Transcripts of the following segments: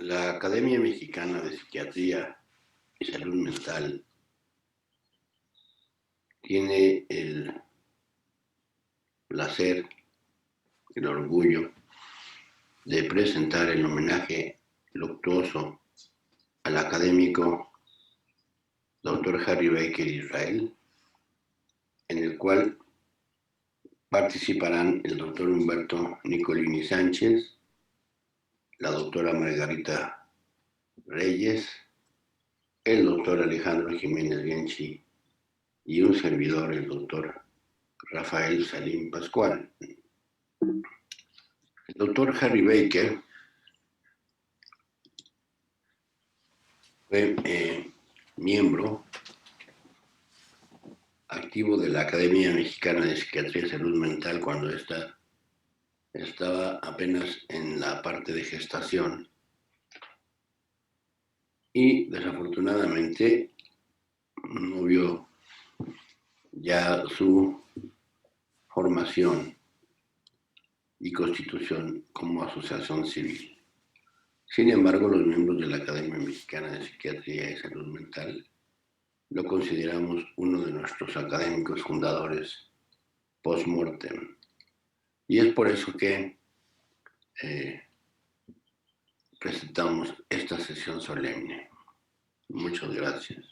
La Academia Mexicana de Psiquiatría y Salud Mental tiene el placer, el orgullo de presentar el homenaje luctuoso al académico Dr. Harry Baker Israel, en el cual participarán el Dr. Humberto Nicolini Sánchez, la doctora Margarita Reyes, el Dr. Alejandro Jiménez Genchi y un servidor, el Dr. Rafael Salim Pascual. El Dr. Harry Baker fue miembro activo de la Academia Mexicana de Psiquiatría y Salud Mental cuando ésta estaba apenas en la parte de gestación. Y desafortunadamente no vio ya su formación y constitución como asociación civil. Sin embargo, los miembros de la Academia Mexicana de Psiquiatría y Salud Mental lo consideramos uno de nuestros académicos fundadores post-mortem. Y es por eso que presentamos esta sesión solemne. Muchas gracias.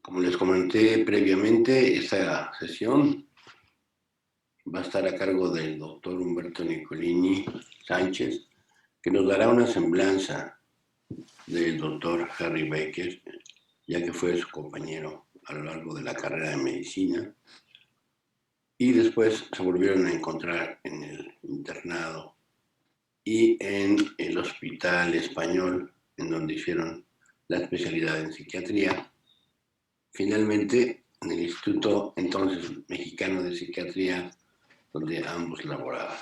Como les comenté previamente, esta sesión va a estar a cargo del doctor Humberto Nicolini Sánchez, que nos dará una semblanza del doctor Harry Baker, ya que fue su compañero a lo largo de la carrera de medicina, y después se volvieron a encontrar en el internado y en el Hospital Español, en donde hicieron la especialidad en psiquiatría. Finalmente, en el Instituto entonces Mexicano de Psiquiatría, donde ambos laboraban.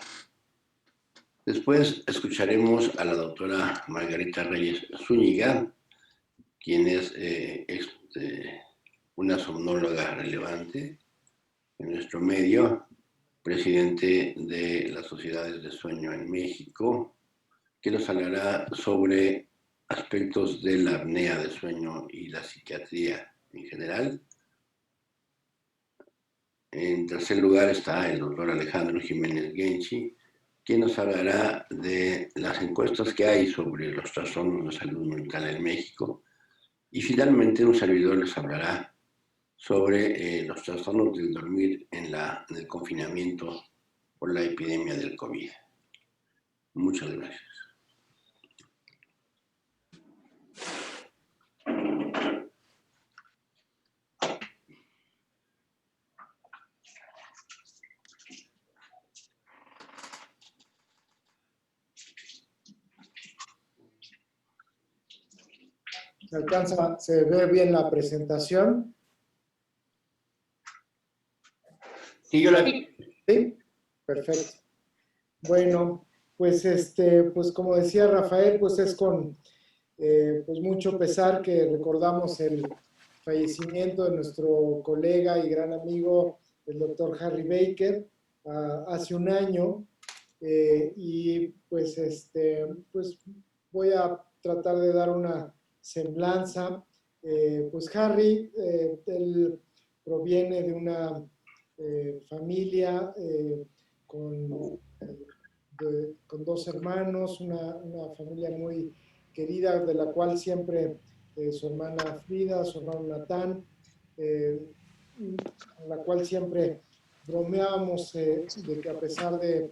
Después escucharemos a la doctora Margarita Reyes Zúñiga, quien es una somnóloga relevante en nuestro medio, presidente de las Sociedades de Sueño en México, que nos hablará sobre aspectos de la apnea de sueño y la psiquiatría en general. En tercer lugar está el doctor Alejandro Jiménez Genchi, quien nos hablará de las encuestas que hay sobre los trastornos de salud mental en México. Y finalmente un servidor les hablará sobre los trastornos del dormir en el confinamiento por la epidemia del COVID. Muchas gracias. Se ve bien la presentación. Sí, yo la vi. Sí, perfecto. Bueno, pues pues como decía Rafael, pues es con pues mucho pesar que recordamos el fallecimiento de nuestro colega y gran amigo, el doctor Harry Baker, hace un año. Y pues pues voy a tratar de dar una semblanza. Pues Harry, él proviene de una familia con dos hermanos, una familia muy querida, de la cual siempre su hermana Frida, su hermano Natán, con la cual siempre bromeábamos de que a pesar de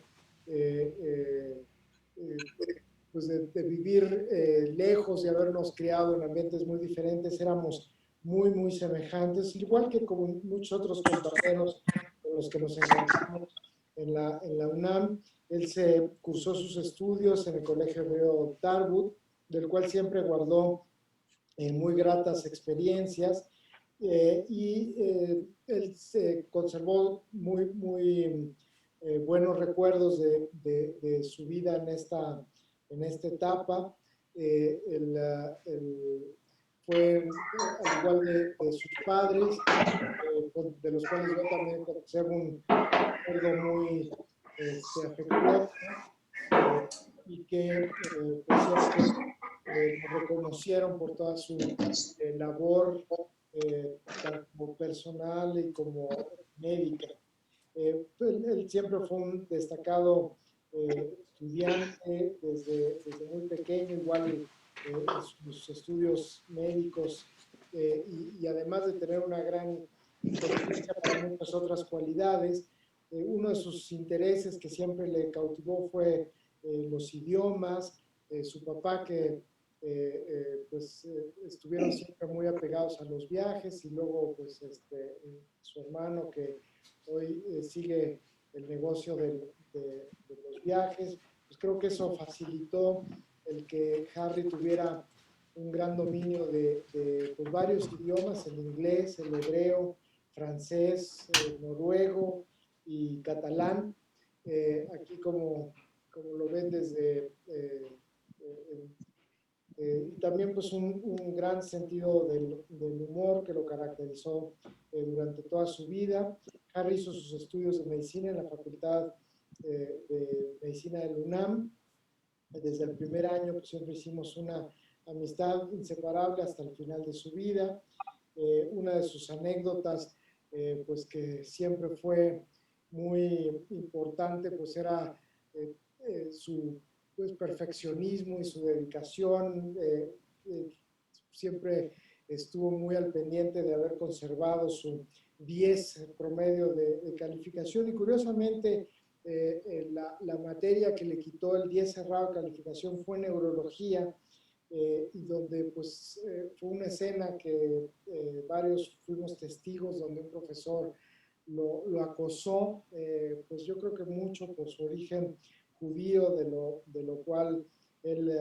pues de vivir lejos y habernos criado en ambientes muy diferentes, éramos muy, muy semejantes, igual que con muchos otros compañeros con los que nos encontramos en la UNAM. Él se cursó sus estudios en el Colegio Hebreo Darwood, del cual siempre guardó muy gratas experiencias, y él se conservó muy, muy buenos recuerdos de su vida en esta etapa. Fue, al igual de sus padres, de los cuales yo también conservo un recuerdo muy afectuoso, y que pues siempre nos reconocieron por toda su labor, tanto personal y como médica. Él siempre fue un destacado estudiante desde muy pequeño, igual en sus estudios médicos, y además de tener una gran inteligencia para muchas otras cualidades, uno de sus intereses que siempre le cautivó fue los idiomas. Su papá, que estuvieron siempre muy apegados a los viajes, y luego pues su hermano, que hoy sigue el negocio de los viajes. Pues creo que eso facilitó el que Harry tuviera un gran dominio de pues, varios idiomas: el inglés, el hebreo, francés, noruego y catalán. Aquí, como lo ven desde... y también pues un gran sentido del humor que lo caracterizó durante toda su vida. Harry hizo sus estudios de medicina en la Facultad de Medicina del UNAM. Desde el primer año pues siempre hicimos una amistad inseparable hasta el final de su vida. Una de sus anécdotas, pues que siempre fue muy importante, pues era su pues, perfeccionismo y su dedicación. Siempre estuvo muy al pendiente de haber conservado su 10 promedio de calificación, y curiosamente la materia que le quitó el 10 cerrado de calificación fue neurología, y donde pues fue una escena que varios fuimos testigos, donde un profesor lo acosó, pues yo creo que mucho por su origen judío, de lo cual él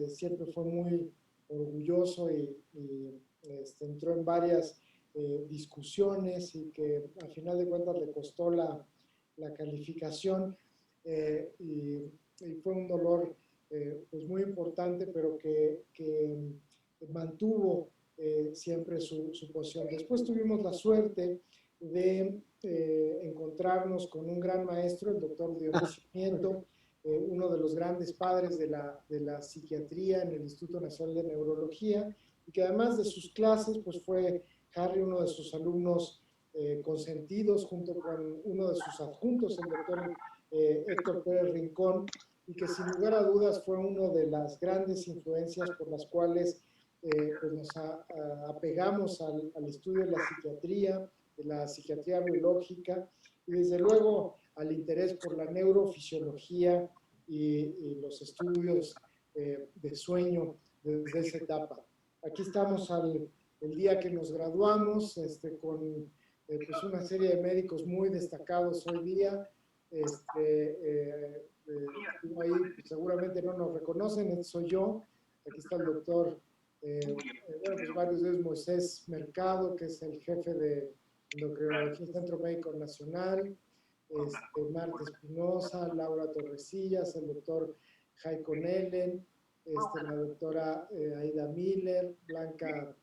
siempre fue muy orgulloso, y entró en varias discusiones, y que al final de cuentas le costó la calificación, y fue un dolor pues muy importante, pero que mantuvo siempre su posición. Después tuvimos la suerte de encontrarnos con un gran maestro, el doctor Dionisio Nieto, uno de los grandes padres de la psiquiatría en el Instituto Nacional de Neurología, y que además de sus clases, pues fue Harry uno de sus alumnos consentidos, junto con uno de sus adjuntos, el doctor Héctor Pérez Rincón, y que sin lugar a dudas fue una de las grandes influencias por las cuales pues nos apegamos al estudio de la psiquiatría biológica, y desde luego al interés por la neurofisiología y los estudios de sueño desde esa etapa. Aquí estamos el día que nos graduamos, con pues una serie de médicos muy destacados hoy día. Ahí pues, seguramente no nos reconocen, soy yo. Aquí está el doctor, bueno, pues varios de ellos: Moisés Mercado, que es el jefe de endocrinología del Centro Médico Nacional; Marta Espinosa, Laura Torresillas, el doctor Jaiko Nellen, la doctora Aida Miller, Blanca,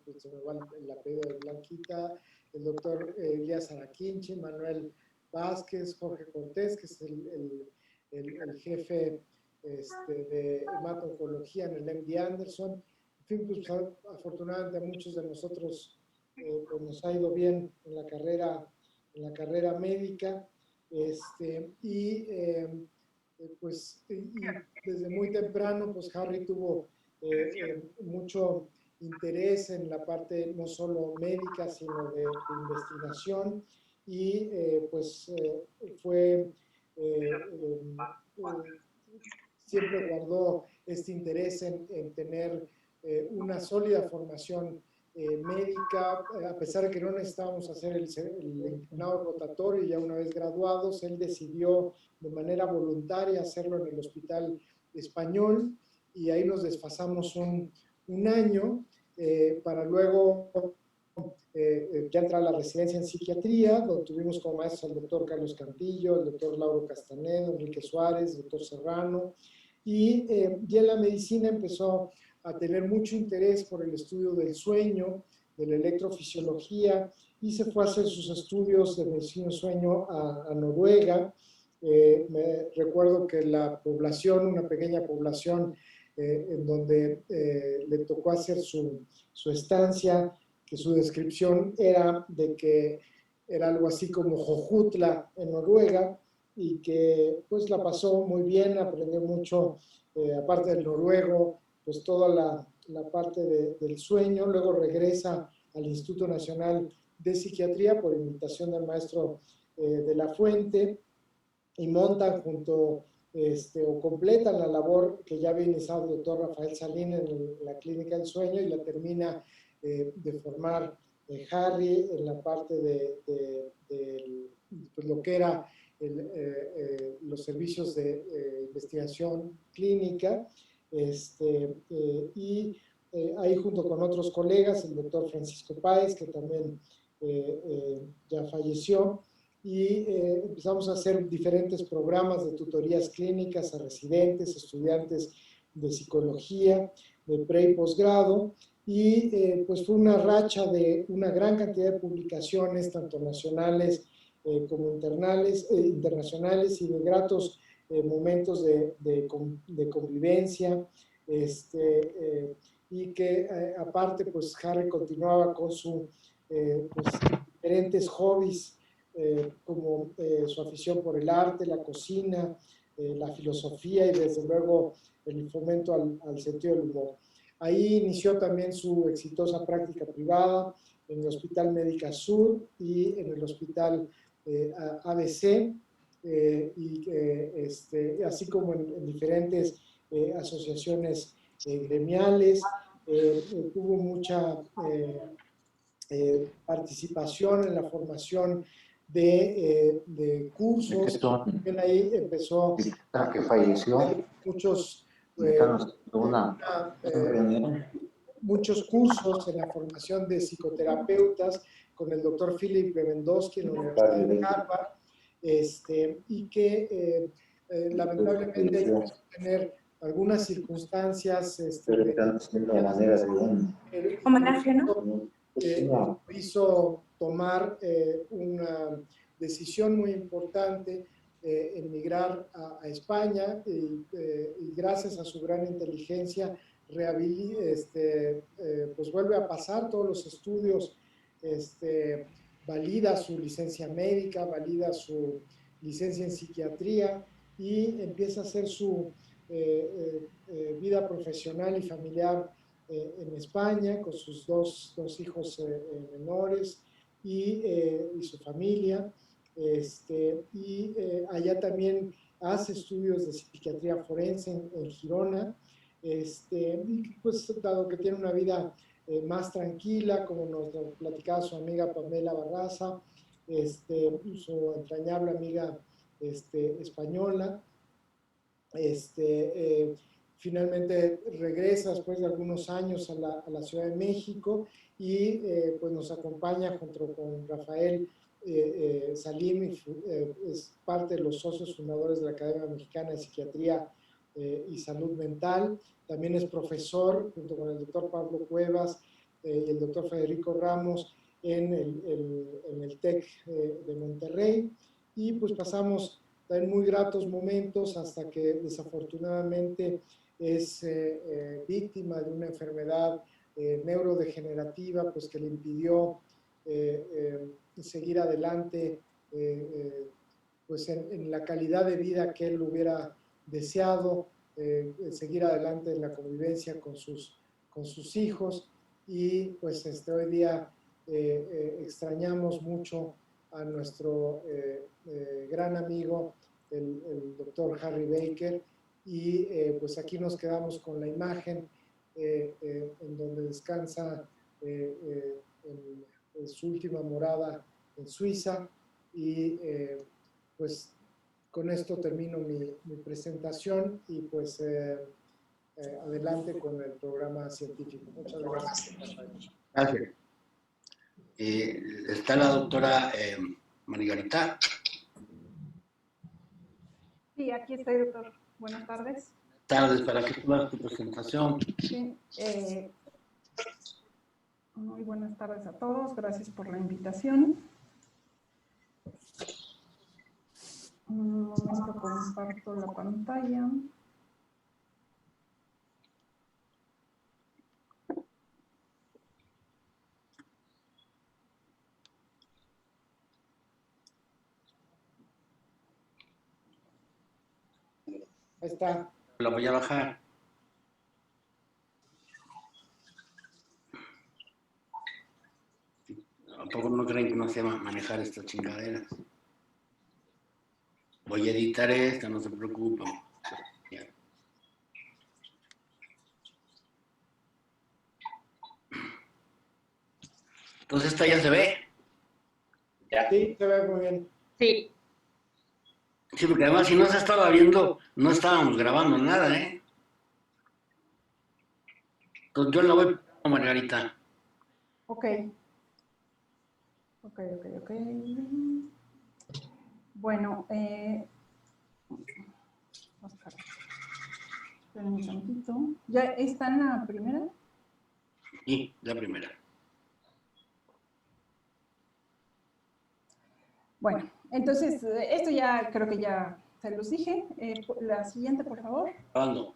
pues se me va el apellido de Blanquita, el doctor Elías Araquinchi, Manuel Vázquez, Jorge Cortés, que es el jefe de hemato-oncología en el MD Anderson. En fin, pues afortunadamente a muchos de nosotros pues nos ha ido bien en la carrera médica, y desde muy temprano pues Harry tuvo mucho interés en la parte no solo médica, sino de investigación, y siempre guardó este interés en tener una sólida formación médica, a pesar de que no necesitábamos hacer el internado rotatorio. Ya una vez graduados, él decidió de manera voluntaria hacerlo en el Hospital Español, y ahí nos desfasamos un año para luego ya entrar a la residencia en psiquiatría, donde tuvimos como maestros al doctor Carlos Cantillo, el doctor Lauro Castanedo, Enrique Suárez, el doctor Serrano, y ya en la medicina empezó a tener mucho interés por el estudio del sueño, la electrofisiología y se fue a hacer sus estudios de medicina del sueño a Noruega. Me recuerdo que la población, una pequeña población en donde le tocó hacer su estancia, que su descripción era de que era algo así como Jojutla en Noruega, y que pues la pasó muy bien, aprendió mucho, aparte del noruego, pues toda la parte del sueño. Luego regresa al Instituto Nacional de Psiquiatría por invitación del maestro de la Fuente, y montan junto, o completan la labor que ya había iniciado el doctor Rafael Salín en la Clínica del Sueño, y la termina de formar Harry en la parte de pues, lo que era los servicios de investigación clínica, y ahí junto con otros colegas, el doctor Francisco Páez, que también ya falleció, y empezamos a hacer diferentes programas de tutorías clínicas a residentes, estudiantes de psicología, de pre y posgrado, y pues fue una racha de una gran cantidad de publicaciones, tanto nacionales como internacionales, y de gratos momentos de convivencia, y que aparte pues Harry continuaba con sus pues, diferentes hobbies, como su afición por el arte, la cocina, la filosofía y desde luego el fomento al sentido del humor. Ahí inició también su exitosa práctica privada en el Hospital Médica Sur y en el Hospital ABC, así como en diferentes asociaciones gremiales. Tuvo mucha participación en la formación de cursos. También ahí empezó que falleció. Muchos, muchos cursos en la formación de psicoterapeutas con el doctor Philip Lewandowski en la Universidad de Harvard, y que lamentablemente hay que tener algunas circunstancias homenaje, ¿no? Hizo tomar una decisión muy importante, emigrar a España, y gracias a su gran inteligencia pues vuelve a pasar todos los estudios, valida su licencia médica, valida su licencia en psiquiatría, y empieza a hacer su vida profesional y familiar en España con sus dos hijos menores y su familia, y allá también hace estudios de psiquiatría forense en Girona, y pues dado que tiene una vida más tranquila, como nos lo platicaba su amiga Pamela Barraza, su entrañable amiga española, finalmente regresa después de algunos años a la Ciudad de México, y pues nos acompaña junto con Rafael Salim, es parte de los socios fundadores de la Academia Mexicana de Psiquiatría y Salud Mental. También es profesor junto con el doctor Pablo Cuevas y el doctor Federico Ramos en el TEC de Monterrey, y pues pasamos también muy gratos momentos hasta que desafortunadamente es víctima de una enfermedad neurodegenerativa, pues que le impidió seguir adelante pues en la calidad de vida que él hubiera deseado, seguir adelante en la convivencia con sus hijos, y pues hoy día extrañamos mucho a nuestro gran amigo, el doctor Harry Baker, y pues aquí nos quedamos con la imagen en donde descansa en su última morada en Suiza, y pues con esto termino mi presentación, y pues adelante con el programa científico. Muchas gracias. Gracias. Está la doctora Margarita. Sí, aquí estoy, doctor. Buenas tardes. Tardes, ¿para qué tomas tu presentación? Sí, Muy buenas tardes a todos, gracias por la invitación. Un momento, comparto la pantalla. Ahí está. La voy a bajar. ¿A poco no creen que no sé manejar estas chingaderas? Voy a editar esta, no se preocupen. Ya. Entonces esta ya se ve. Sí, se ve muy bien. Sí. Sí, porque además si no se estaba viendo, no estábamos grabando nada, ¿eh? Entonces yo la voy a Margarita. Ok. Bueno, Oscar, esperen un tantito. ¿Ya está en la primera? Sí, la primera. Bueno, entonces, esto ya creo que ya se los dije. La siguiente, por favor. Grabando.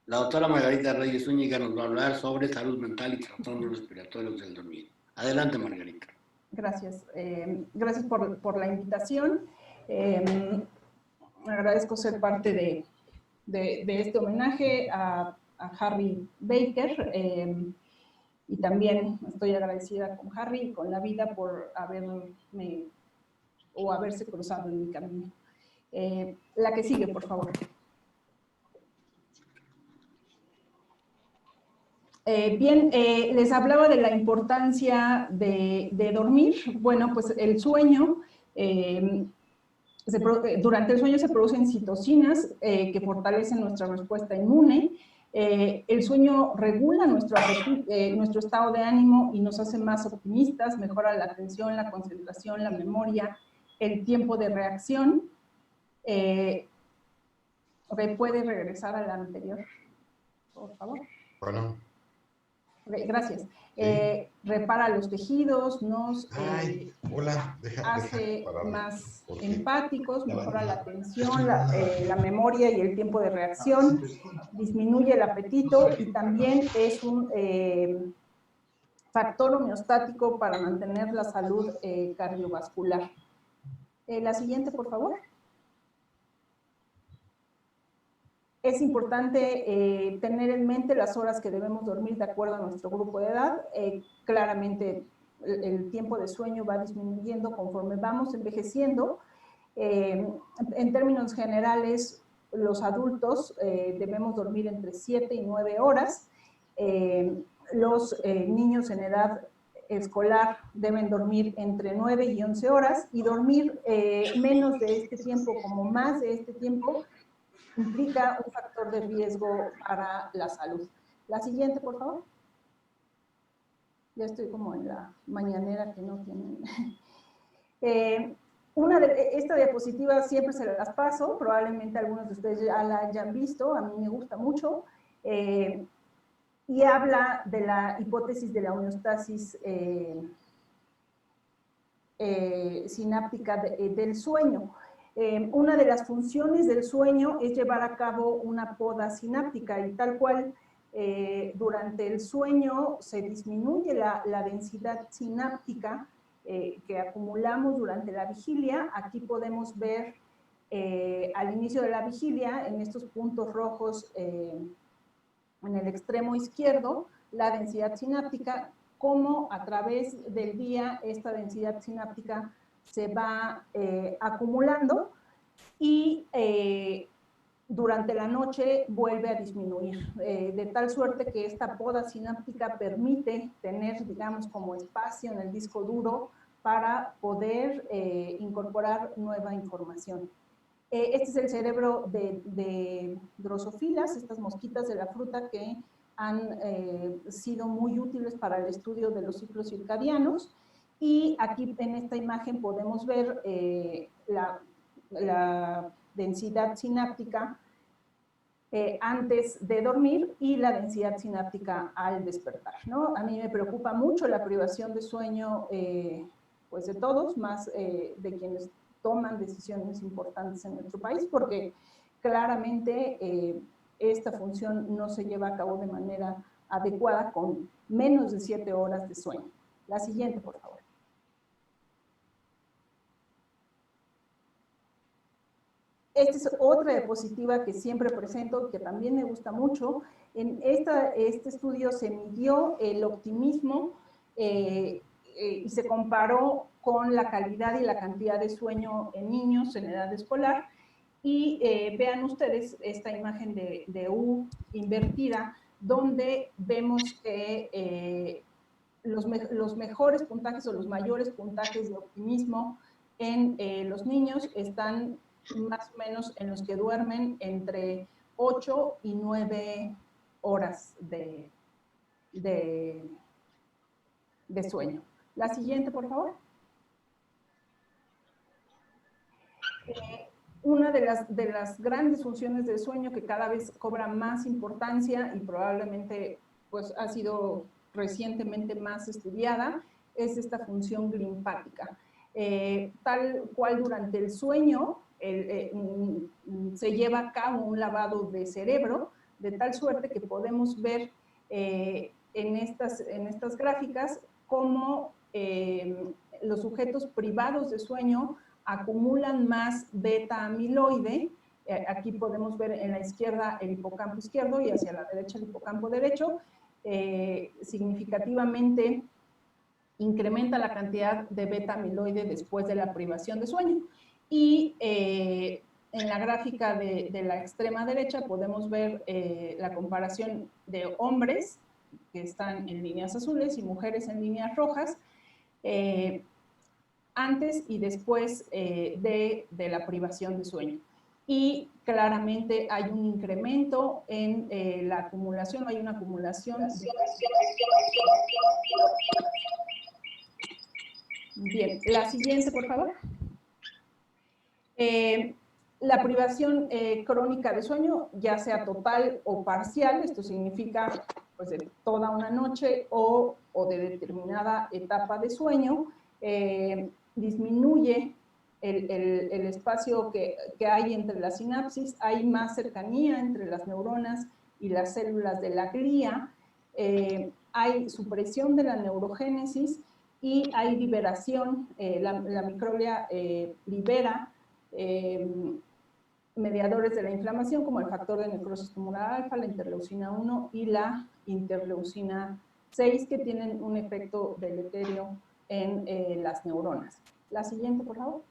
La doctora Margarita Reyes Zúñiga nos va a hablar sobre salud mental y trastornos respiratorios del dormir. Adelante, Margarita. Gracias. Gracias por la invitación. Agradezco ser parte de este homenaje a Harry Baker. Y también estoy agradecida con Harry y con la vida por haberse cruzado en mi camino. La que sigue, por favor. Bien, les hablaba de la importancia de dormir. Bueno, pues el sueño, durante el sueño se producen citocinas que fortalecen nuestra respuesta inmune. El sueño regula nuestro estado de ánimo y nos hace más optimistas, mejora la atención, la concentración, la memoria, el tiempo de reacción. ¿Puede regresar a la anterior, por favor? Bueno. Gracias. Sí. Repara los tejidos, nos hola, hace pararme, más porque empáticos, mejora la atención, la memoria y el tiempo de reacción, disminuye el apetito y también es un factor homeostático para mantener la salud cardiovascular. La siguiente, por favor. Es importante tener en mente las horas que debemos dormir de acuerdo a nuestro grupo de edad. Claramente el tiempo de sueño va disminuyendo conforme vamos envejeciendo. En términos generales, los adultos debemos dormir entre 7 y 9 horas. Los niños en edad escolar deben dormir entre 9 y 11 horas y dormir menos de este tiempo como más de este tiempo implica un factor de riesgo para la salud. La siguiente, por favor. Ya estoy como en la mañanera que no tienen. Esta diapositiva siempre se las paso, probablemente algunos de ustedes ya la hayan visto, a mí me gusta mucho, y habla de la hipótesis de la homeostasis sináptica del sueño. Una de las funciones del sueño es llevar a cabo una poda sináptica y tal cual durante el sueño se disminuye la densidad sináptica que acumulamos durante la vigilia. Aquí podemos ver al inicio de la vigilia, en estos puntos rojos en el extremo izquierdo, la densidad sináptica, cómo a través del día esta densidad sináptica se va acumulando y durante la noche vuelve a disminuir, de tal suerte que esta poda sináptica permite tener, digamos, como espacio en el disco duro para poder incorporar nueva información. Este es el cerebro de drosofilas, estas mosquitas de la fruta que han sido muy útiles para el estudio de los ciclos circadianos. Y aquí en esta imagen podemos ver la densidad sináptica antes de dormir y la densidad sináptica al despertar, ¿no? A mí me preocupa mucho la privación de sueño, pues de todos, más de quienes toman decisiones importantes en nuestro país, porque claramente esta función no se lleva a cabo de manera adecuada con menos de 7 horas de sueño. La siguiente, por favor. Esta es otra diapositiva que siempre presento, que también me gusta mucho. En este estudio se midió el optimismo y se comparó con la calidad y la cantidad de sueño en niños en edad escolar. Y vean ustedes esta imagen de U invertida, donde vemos que los mejores puntajes o los mayores puntajes de optimismo en los niños están más o menos en los que duermen entre 8 y 9 horas de sueño. La siguiente, por favor. Una de las grandes funciones del sueño que cada vez cobra más importancia y probablemente pues, ha sido recientemente más estudiada es esta función glimpática. Tal cual durante el sueño se lleva a cabo un lavado de cerebro, de tal suerte que podemos ver en estas gráficas cómo los sujetos privados de sueño acumulan más beta amiloide. Aquí podemos ver en la izquierda el hipocampo izquierdo y hacia la derecha el hipocampo derecho. Significativamente incrementa la cantidad de beta amiloide después de la privación de sueño. Y en la gráfica de la extrema derecha podemos ver la comparación de hombres que están en líneas azules y mujeres en líneas rojas, antes y después de la privación de sueño. Y claramente hay un incremento en la acumulación, hay una acumulación. Bien, la siguiente, por favor. La privación crónica de sueño, ya sea total o parcial, esto significa pues, de toda una noche o de determinada etapa de sueño, disminuye el espacio que hay entre las sinapsis, hay más cercanía entre las neuronas y las células de la glía, hay supresión de la neurogénesis y hay liberación, la microglia libera mediadores de la inflamación como el factor de necrosis tumoral alfa, la interleucina 1 y la interleucina 6, que tienen un efecto deleterio en las neuronas. La siguiente, por favor.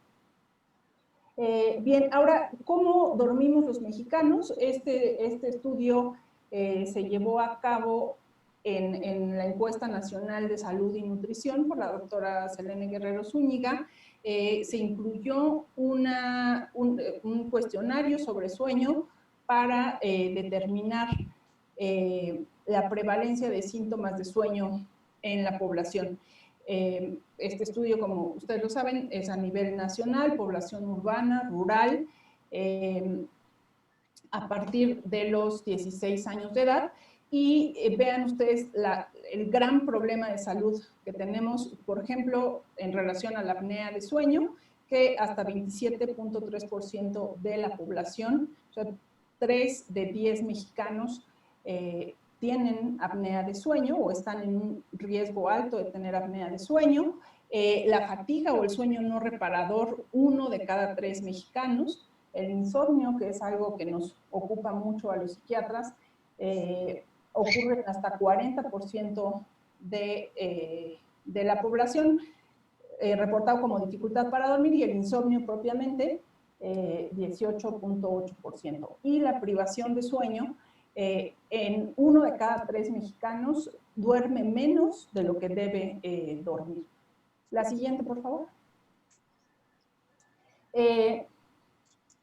Bien, ahora, ¿cómo dormimos los mexicanos? Este estudio se llevó a cabo en la Encuesta Nacional de Salud y Nutrición por la doctora Selene Guerrero Zúñiga. Se incluyó un cuestionario sobre sueño para determinar la prevalencia de síntomas de sueño en la población. Este estudio, como ustedes lo saben, es a nivel nacional, población urbana, rural, a partir de los 16 años de edad. Y vean ustedes el gran problema de salud que tenemos, por ejemplo, en relación a la apnea de sueño, que hasta 27.3% de la población, o sea, 3 de 10 mexicanos tienen apnea de sueño o están en un riesgo alto de tener apnea de sueño. La fatiga o el sueño no reparador, 1 de cada 3 mexicanos. El insomnio, que es algo que nos ocupa mucho a los psiquiatras, ocurre hasta 40% de la población, reportado como dificultad para dormir, y el insomnio propiamente, 18.8%. Y la privación de sueño, en 1 de cada 3 mexicanos duerme menos de lo que debe dormir. La siguiente, por favor.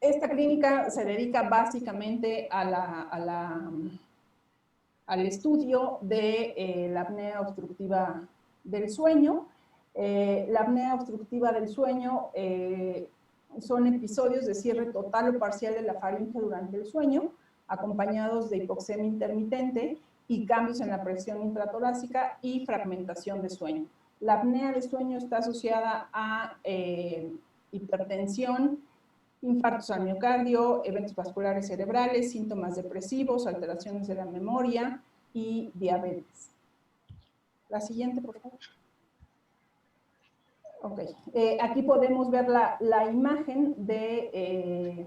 Esta clínica se dedica básicamente al estudio de la apnea obstructiva del sueño. La apnea obstructiva del sueño son episodios de cierre total o parcial de la faringe durante el sueño. acompañados de hipoxemia intermitente y cambios en la presión intratorácica y fragmentación de sueño. La apnea de sueño está asociada a hipertensión, infartos al miocardio, eventos vasculares cerebrales, síntomas depresivos, alteraciones de la memoria y diabetes. La siguiente, por favor. Ok, aquí podemos ver la imagen de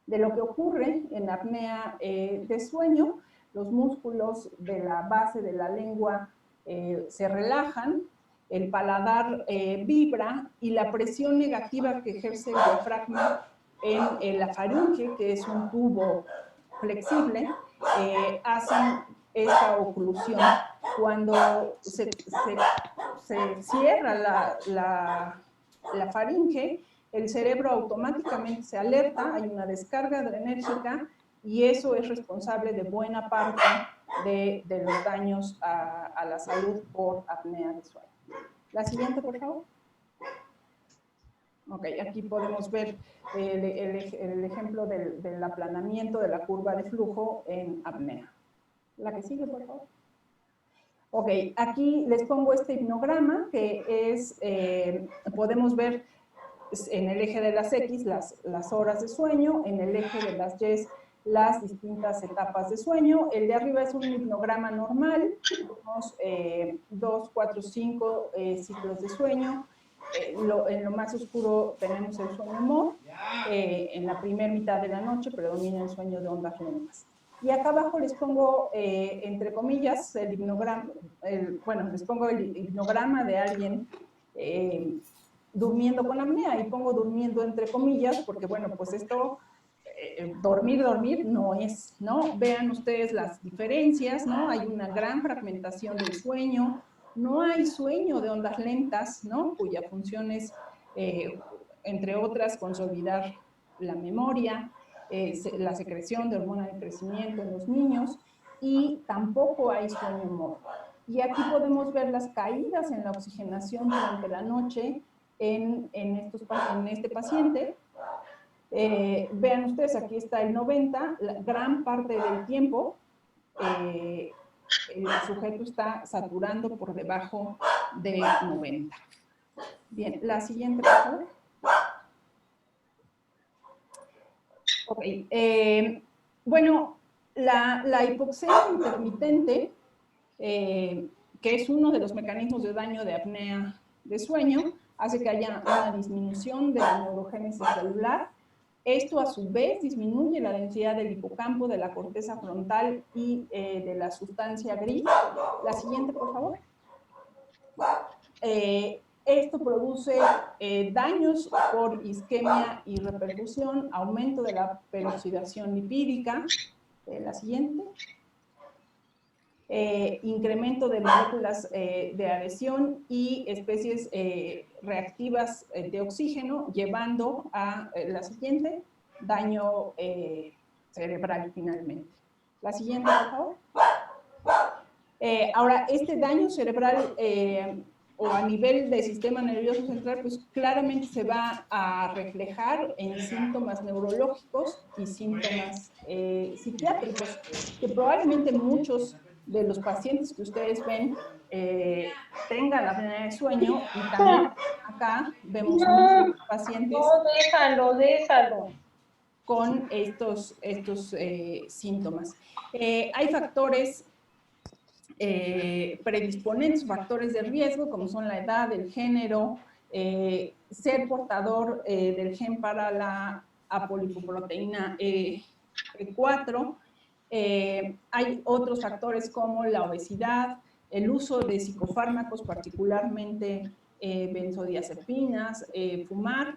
lo que ocurre en apnea de sueño. Los músculos de la base de la lengua se relajan, el paladar vibra y la presión negativa que ejerce el diafragma en la faringe, que es un tubo flexible, hacen esta oclusión. Cuando se cierra la faringe, el cerebro automáticamente se alerta, hay una descarga adrenérgica y eso es responsable de buena parte de los daños a la salud por apnea de sueño. La siguiente, por favor. Ok, aquí podemos ver el ejemplo del aplanamiento de la curva de flujo en apnea. La que sigue, por favor. Ok, aquí les pongo este hipnograma que es, podemos ver en el eje de las X las horas de sueño, en el eje de las Y las distintas etapas de sueño. El de arriba es un hipnograma normal, tenemos 2, 4, 5 ciclos de sueño. En lo más oscuro tenemos el sueño MOR, en la primera mitad de la noche predomina el sueño de ondas lentas. Y acá abajo les pongo, entre comillas, el hipnograma, les pongo el hipnograma de alguien durmiendo con apnea, y pongo durmiendo entre comillas, porque bueno, pues esto, dormir no es, ¿no? Vean ustedes las diferencias, ¿no? Hay una gran fragmentación del sueño, no hay sueño de ondas lentas, ¿no? Cuya función es, entre otras, consolidar la memoria, la secreción de hormona de crecimiento en los niños, y tampoco hay sueño MOR. Y aquí podemos ver las caídas en la oxigenación durante la noche en este paciente. Vean ustedes, aquí está el 90, gran parte del tiempo el sujeto está saturando por debajo de 90. Bien, la siguiente, por favor. Ok, bueno, la hipoxemia intermitente, que es uno de los mecanismos de daño de apnea de sueño, hace que haya una disminución de la neurogénesis celular. Esto a su vez disminuye la densidad del hipocampo, de la corteza frontal y de la sustancia gris. La siguiente, por favor. Esto produce daños por isquemia y repercusión, aumento de la peroxidación lipídica. La siguiente. Incremento de moléculas de adhesión y especies reactivas de oxígeno, llevando a la siguiente, daño cerebral finalmente. La siguiente, por favor. Ahora, este daño cerebral o a nivel del sistema nervioso central, pues claramente se va a reflejar en síntomas neurológicos y síntomas psiquiátricos, que probablemente muchos de los pacientes que ustedes ven tengan apnea de sueño, y también acá vemos muchos pacientes. No, déjalo. Con estos síntomas. Hay factores predisponentes, factores de riesgo, como son la edad, el género, ser portador del gen para la apolipoproteína E4. Hay otros factores como la obesidad, el uso de psicofármacos, particularmente benzodiazepinas, fumar,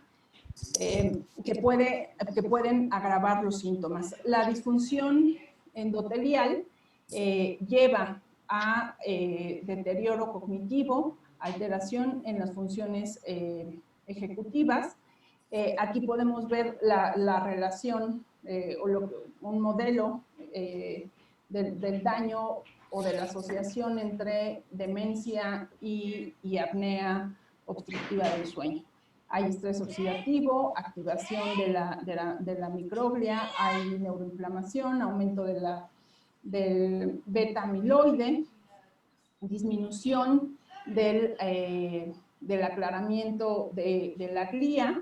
que pueden agravar los síntomas. La disfunción endotelial lleva a deterioro cognitivo, alteración en las funciones ejecutivas. Aquí podemos ver la relación un modelo del daño o de la asociación entre demencia y apnea obstructiva del sueño. Hay estrés oxidativo, activación de la microglia, hay neuroinflamación, aumento del beta amiloide, disminución del aclaramiento de la glía,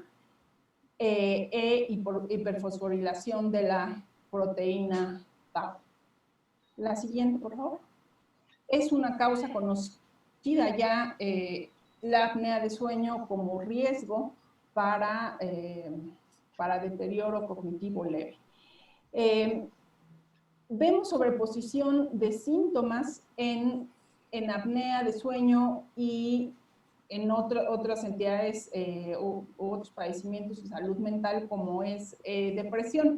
hiperfosforilación de la proteína tau. La siguiente, por favor. Es una causa conocida ya la apnea de sueño como riesgo para deterioro cognitivo leve. Vemos sobreposición de síntomas en apnea de sueño y en otras entidades u otros padecimientos de salud mental como es depresión.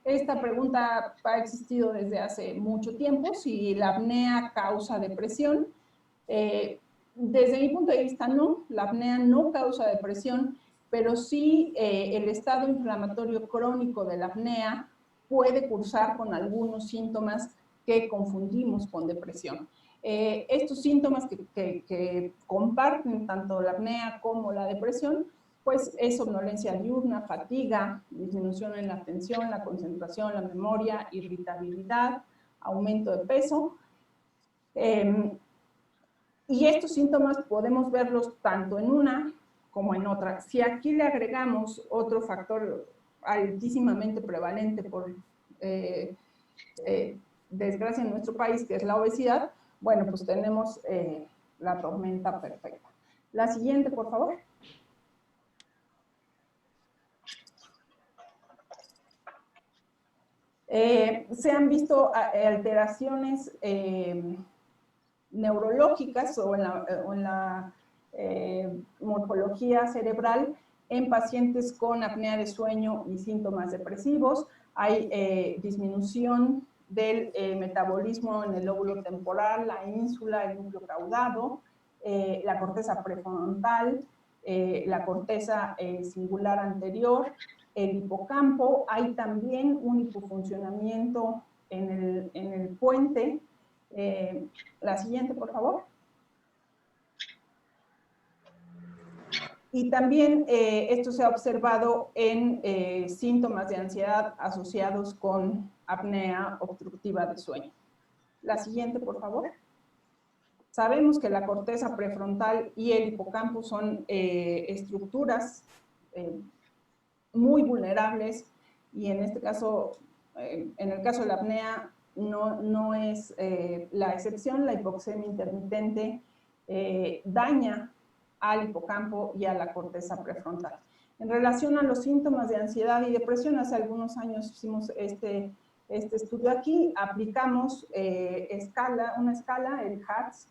Esta pregunta ha existido desde hace mucho tiempo, si la apnea causa depresión. Desde mi punto de vista, no, la apnea no causa depresión, pero sí el estado inflamatorio crónico de la apnea puede cursar con algunos síntomas que confundimos con depresión. Estos síntomas que comparten tanto la apnea como la depresión, pues es somnolencia diurna, fatiga, disminución en la atención, la concentración, la memoria, irritabilidad, aumento de peso. Y estos síntomas podemos verlos tanto en una como en otra. Si aquí le agregamos otro factor altísimamente prevalente por desgracia en nuestro país, que es la obesidad, bueno, pues tenemos la tormenta perfecta. La siguiente, por favor. Se han visto alteraciones neurológicas o en la morfología cerebral en pacientes con apnea de sueño y síntomas depresivos. Hay disminución del metabolismo en el lóbulo temporal, la ínsula, el núcleo caudado, la corteza prefrontal, la corteza singular anterior, el hipocampo. Hay también un hipofuncionamiento en el puente. La siguiente, por favor. Y también esto se ha observado en síntomas de ansiedad asociados con apnea obstructiva de sueño. La siguiente, por favor. Sabemos que la corteza prefrontal y el hipocampo son estructuras muy vulnerables y en este caso, en el caso de la apnea, no es la excepción. La hipoxemia intermitente daña al hipocampo y a la corteza prefrontal. En relación a los síntomas de ansiedad y depresión, hace algunos años hicimos este estudio aquí, aplicamos una escala, el HATS,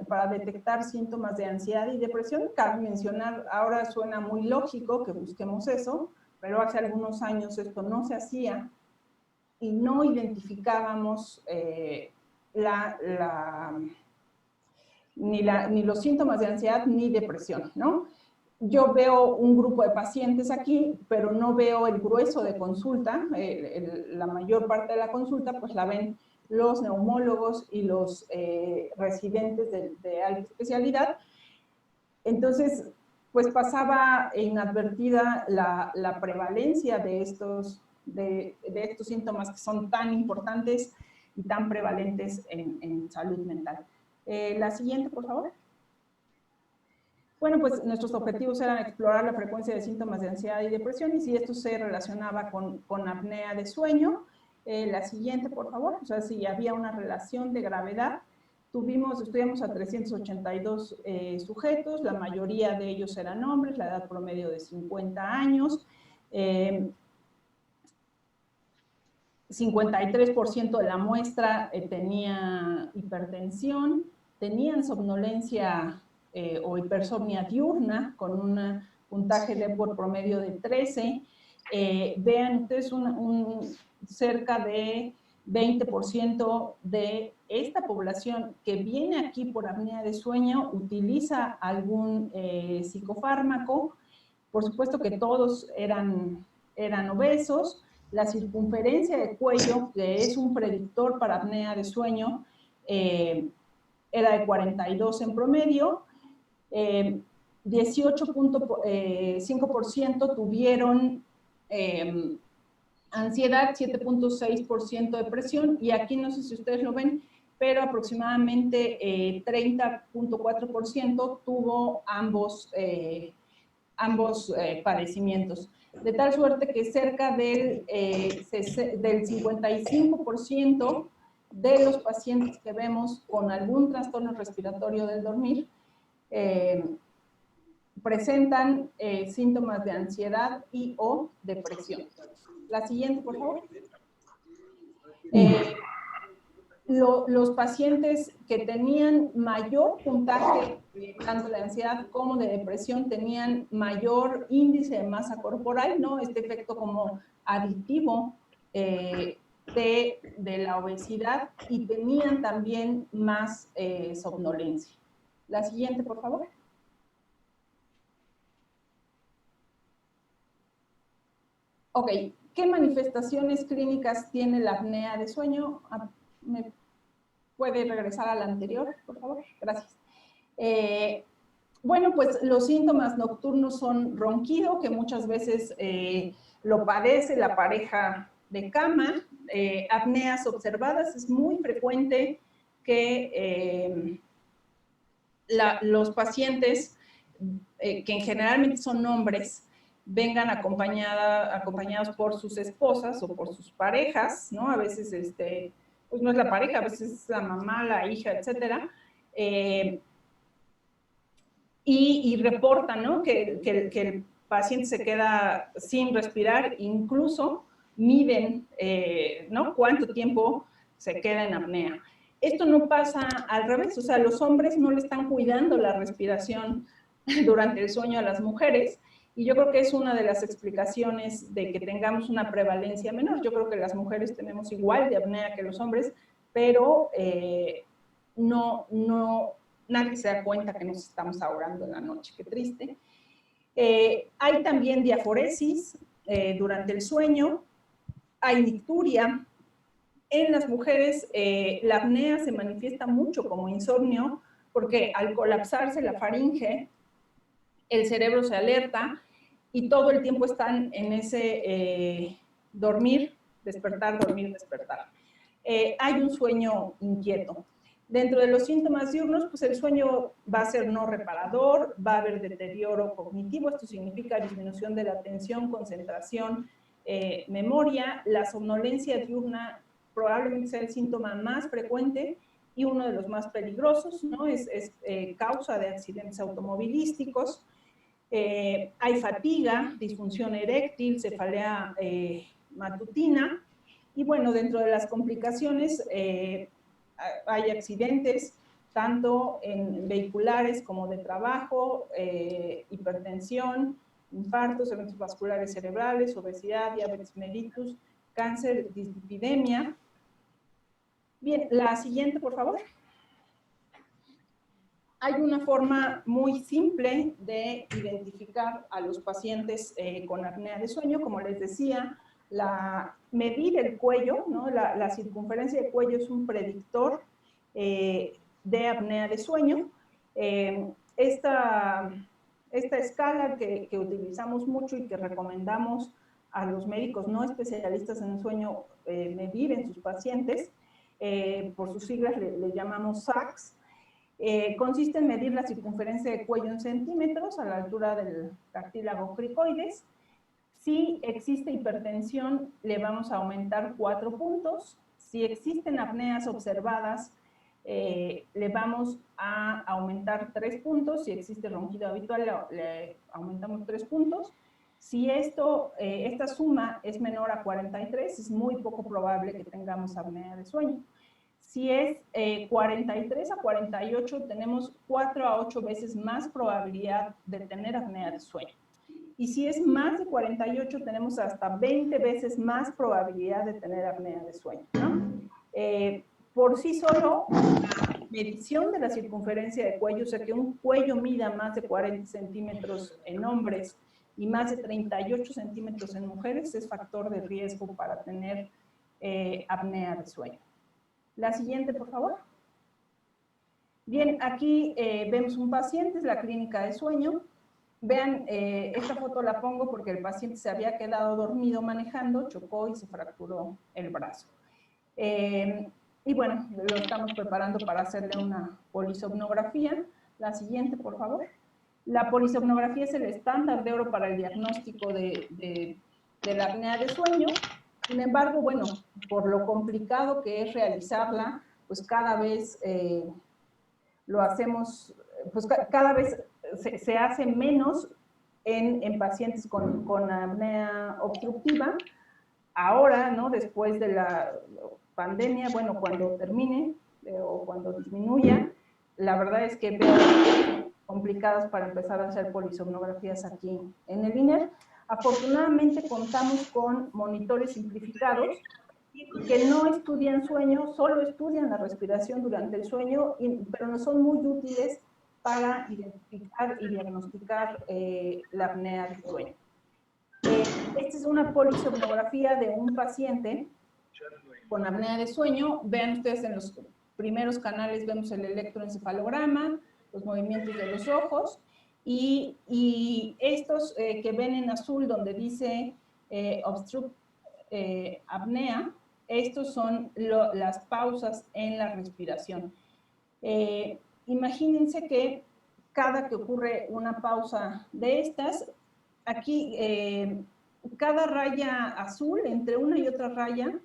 para detectar síntomas de ansiedad y depresión. Cabe mencionar, ahora suena muy lógico que busquemos eso, pero hace algunos años esto no se hacía y no identificábamos ni los síntomas de ansiedad ni depresión, ¿no? Yo veo un grupo de pacientes aquí, pero no veo el grueso de consulta. La mayor parte de la consulta pues la ven los neumólogos y los residentes de alta especialidad. Entonces, pues pasaba inadvertida la prevalencia de estos síntomas que son tan importantes y tan prevalentes en salud mental. La siguiente, por favor. Bueno, pues nuestros objetivos eran explorar la frecuencia de síntomas de ansiedad y depresión y si esto se relacionaba con apnea de sueño. La siguiente, por favor. O sea, si había una relación de gravedad. Estudiamos a 382 sujetos, la mayoría de ellos eran hombres, la edad promedio de 50 años. 53% de la muestra tenía hipertensión, tenían somnolencia o hipersomnia diurna con un puntaje de Epworth promedio de 13. Vean ustedes cerca de 20% de esta población que viene aquí por apnea de sueño utiliza algún psicofármaco. Por supuesto que todos eran obesos. La circunferencia de cuello, que es un predictor para apnea de sueño, era de 42 en promedio. 18.5% tuvieron ansiedad, 7.6% depresión, y aquí no sé si ustedes lo ven, pero aproximadamente 30.4% tuvo ambos padecimientos. De tal suerte que cerca del 55% de los pacientes que vemos con algún trastorno respiratorio del dormir presentan síntomas de ansiedad y o depresión. La siguiente, por favor. Los pacientes que tenían mayor puntaje, tanto de ansiedad como de depresión, tenían mayor índice de masa corporal, ¿no? Este efecto como aditivo de la obesidad, y tenían también más somnolencia. La siguiente, por favor. Ok, ¿qué manifestaciones clínicas tiene la apnea de sueño? ¿Me puede regresar a la anterior, por favor? Gracias. Bueno, pues los síntomas nocturnos son ronquido, que muchas veces lo padece la pareja de cama. Apneas observadas, es muy frecuente que los pacientes, que generalmente son hombres, vengan acompañados por sus esposas o por sus parejas, ¿no? A veces pues no es la pareja, a veces es la mamá, la hija, etcétera, y reportan, ¿no? que el paciente se queda sin respirar, incluso miden, ¿no? cuánto tiempo se queda en apnea. Esto no pasa al revés, o sea, los hombres no le están cuidando la respiración durante el sueño a las mujeres, y yo creo que es una de las explicaciones de que tengamos una prevalencia menor. Yo creo que las mujeres tenemos igual de apnea que los hombres, pero nadie se da cuenta que nos estamos ahogando en la noche. Qué triste. Hay también diaforesis durante el sueño, hay nicturia. En las mujeres la apnea se manifiesta mucho como insomnio, porque al colapsarse la faringe, el cerebro se alerta y todo el tiempo están en ese dormir, despertar, dormir, despertar. Hay un sueño inquieto. Dentro de los síntomas diurnos, pues el sueño va a ser no reparador, va a haber deterioro cognitivo, esto significa disminución de la atención, concentración, memoria. La somnolencia diurna probablemente sea el síntoma más frecuente y uno de los más peligrosos, ¿no? Es causa de accidentes automovilísticos. Hay fatiga, disfunción eréctil, cefalea matutina, y bueno, dentro de las complicaciones hay accidentes tanto en vehiculares como de trabajo, hipertensión, infartos, eventos vasculares cerebrales, obesidad, diabetes mellitus, cáncer, dislipidemia. Bien, la siguiente, por favor. Hay una forma muy simple de identificar a los pacientes con apnea de sueño. Como les decía, medir el cuello, ¿no? La circunferencia del cuello es un predictor de apnea de sueño. Esta escala que utilizamos mucho y que recomendamos a los médicos no especialistas en el sueño medir en sus pacientes, por sus siglas le llamamos SACS. Consiste en medir la circunferencia de cuello en centímetros a la altura del cartílago cricoides. Si existe hipertensión, le vamos a aumentar 4 puntos. Si existen apneas observadas, le vamos a aumentar 3 puntos. Si existe ronquido habitual, le aumentamos 3 puntos. Si esta suma es menor a 43, es muy poco probable que tengamos apnea de sueño. Si es 43 a 48, tenemos 4 a 8 veces más probabilidad de tener apnea de sueño. Y si es más de 48, tenemos hasta 20 veces más probabilidad de tener apnea de sueño, ¿no? Por sí solo, la medición de la circunferencia de cuello, o sea, que un cuello mida más de 40 centímetros en hombres y más de 38 centímetros en mujeres, es factor de riesgo para tener apnea de sueño. La siguiente, por favor. Bien, aquí vemos un paciente, es la clínica de sueño. Vean, esta foto la pongo porque el paciente se había quedado dormido manejando, chocó y se fracturó el brazo. Y bueno, lo estamos preparando para hacerle una polisomnografía. La siguiente, por favor. La polisomnografía es el estándar de oro para el diagnóstico de la apnea de sueño. Sin embargo, bueno, por lo complicado que es realizarla, pues cada vez lo hacemos, pues cada vez se hace menos en pacientes con apnea obstructiva. Ahora, ¿no? Después de la pandemia, bueno, cuando termine o cuando disminuya, la verdad es que veo complicadas para empezar a hacer polisomnografías aquí en el INER. Afortunadamente contamos con monitores simplificados que no estudian sueño, solo estudian la respiración durante el sueño, pero no son muy útiles para identificar y diagnosticar la apnea del sueño. Esta es una polisomnografía de un paciente con apnea de sueño. Vean ustedes en los primeros canales, vemos el electroencefalograma, los movimientos de los ojos, y estos que ven en azul donde dice obstruct apnea, estos son las pausas en la respiración. Imagínense que cada que ocurre una pausa de estas, aquí cada raya azul, entre una y otra raya,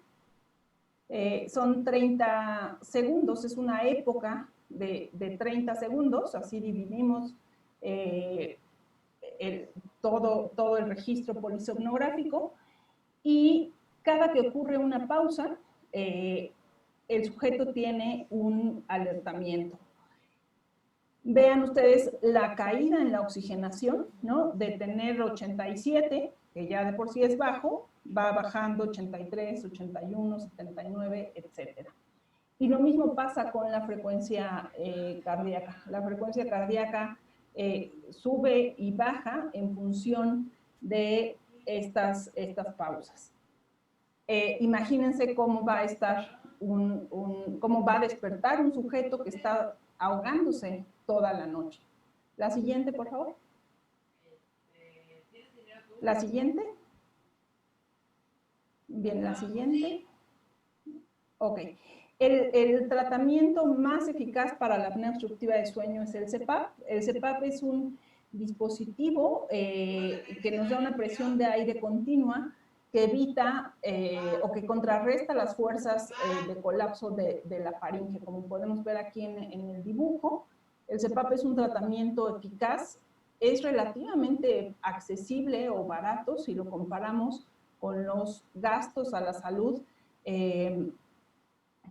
son 30 segundos, es una época de 30 segundos, así dividimos todo el registro polisomnográfico, y cada que ocurre una pausa, el sujeto tiene un alertamiento. Vean ustedes la caída en la oxigenación, ¿no? De tener 87, que ya de por sí es bajo, va bajando 83, 81, 79, etc. Y lo mismo pasa con la frecuencia cardíaca. La frecuencia cardíaca sube y baja en función de estas pausas. Imagínense cómo va a estar cómo va a despertar un sujeto que está ahogándose toda la noche. La siguiente, por favor. La siguiente. Bien, la siguiente. Ok. El tratamiento más eficaz para la apnea obstructiva de sueño es el CPAP. El CPAP es un dispositivo que nos da una presión de aire continua que evita o que contrarresta las fuerzas de colapso de la faringe. Como podemos ver aquí en el dibujo, el CPAP es un tratamiento eficaz, es relativamente accesible o barato si lo comparamos con los gastos a la salud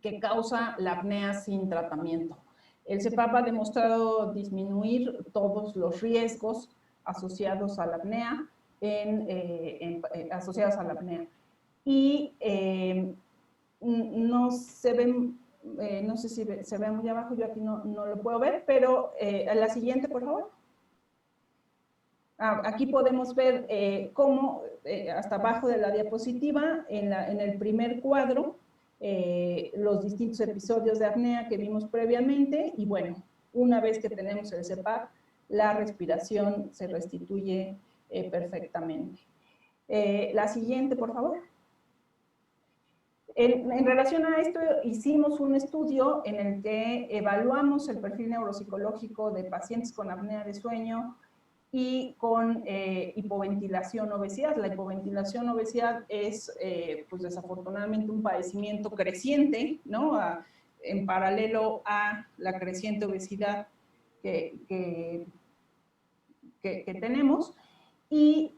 que causa la apnea sin tratamiento. El CPAP ha demostrado disminuir todos los riesgos asociados a la apnea, asociados a la apnea. Y no se ven, no sé si se ve muy abajo, yo aquí no lo puedo ver, pero la siguiente, por favor. Aquí podemos ver cómo, hasta abajo de la diapositiva, en el primer cuadro, los distintos episodios de apnea que vimos previamente, y bueno, una vez que tenemos el CPAP, la respiración se restituye perfectamente. La siguiente, por favor. En relación a esto, hicimos un estudio en el que evaluamos el perfil neuropsicológico de pacientes con apnea de sueño y con hipoventilación, obesidad. La hipoventilación, obesidad es, pues desafortunadamente, un padecimiento creciente, ¿no? En paralelo a la creciente obesidad que tenemos. Y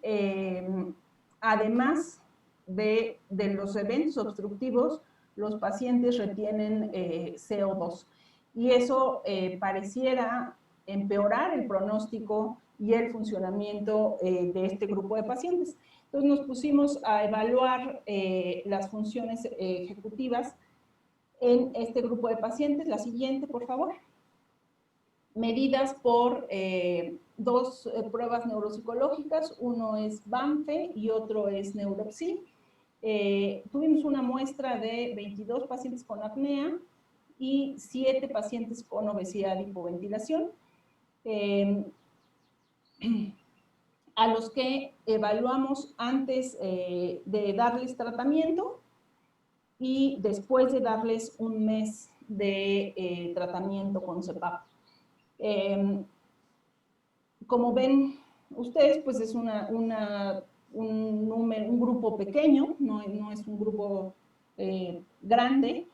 además de los eventos obstructivos, los pacientes retienen CO2. Y eso pareciera empeorar el pronóstico y el funcionamiento de este grupo de pacientes. Entonces nos pusimos a evaluar las funciones ejecutivas en este grupo de pacientes. La siguiente, por favor. Medidas por dos pruebas neuropsicológicas, uno es BANFE y otro es Neuropsy. Tuvimos una muestra de 22 pacientes con apnea y 7 pacientes con obesidad y hipoventilación. a los que evaluamos antes de darles tratamiento y después de darles un mes de tratamiento con CEPAP. Como ven ustedes, pues es un grupo pequeño, no es un grupo grande.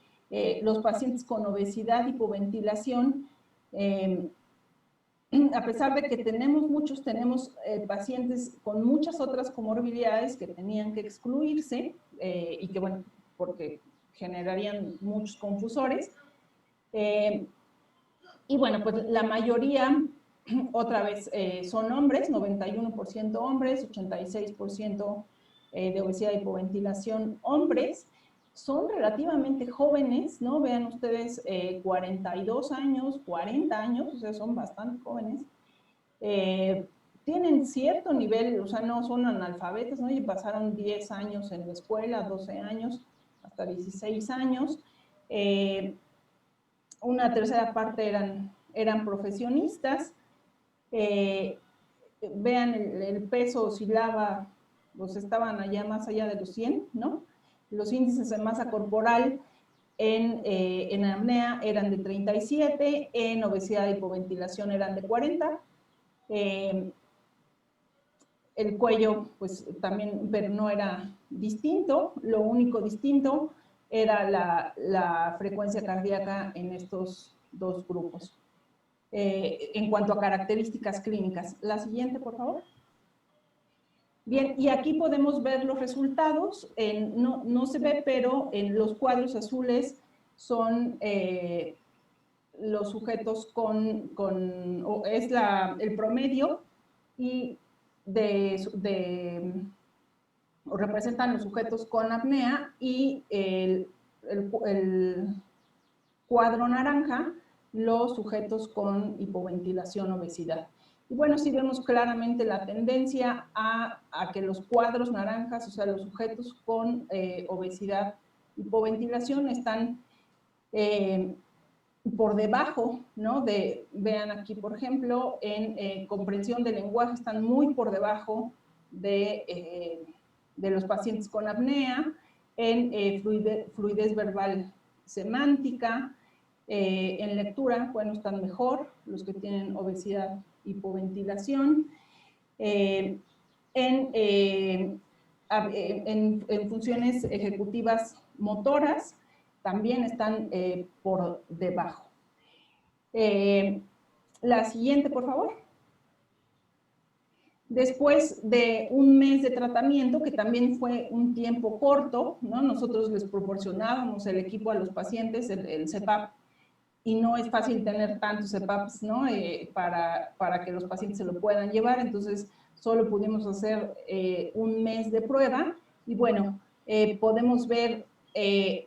Los pacientes con obesidad, hipoventilación, a pesar de que tenemos muchos, tenemos pacientes con muchas otras comorbilidades que tenían que excluirse y que, bueno, porque generarían muchos confusores. Y bueno, pues la mayoría, otra vez, son hombres, 91% hombres, 86% de obesidad y hipoventilación hombres. Son relativamente jóvenes, ¿no? Vean ustedes, 42 años, 40 años, o sea, son bastante jóvenes. Tienen cierto nivel, o sea, no son analfabetas, ¿no? Y pasaron 10 años en la escuela, 12 años, hasta 16 años. Una tercera parte eran profesionistas. Vean, el peso oscilaba, pues estaban allá más allá de los 100, ¿no? Los índices de masa corporal en apnea eran de 37, en obesidad y hipoventilación eran de 40. El cuello, pues también, pero no era distinto. Lo único distinto era la frecuencia cardíaca en estos dos grupos. En cuanto a características clínicas. La siguiente, por favor. Bien, y aquí podemos ver los resultados. No se ve, pero en los cuadros azules son los sujetos es el promedio y representan los sujetos con apnea, y el cuadro naranja los sujetos con hipoventilación, obesidad. Y bueno, sí vemos claramente la tendencia a que los cuadros naranjas, o sea, los sujetos con obesidad, hipoventilación, están por debajo, ¿no? Vean aquí, por ejemplo, en comprensión del lenguaje, están muy por debajo de los pacientes con apnea, en fluidez verbal semántica, en lectura, bueno, están mejor los que tienen obesidad, hipoventilación. En funciones ejecutivas motoras también están por debajo. La siguiente, por favor. Después de un mes de tratamiento, que también fue un tiempo corto, ¿no? Nosotros les proporcionábamos el equipo a los pacientes, el CEPAP, y no es fácil tener tantos CEPAPs, ¿no? Para que los pacientes se lo puedan llevar. Entonces solo pudimos hacer un mes de prueba, y bueno, podemos ver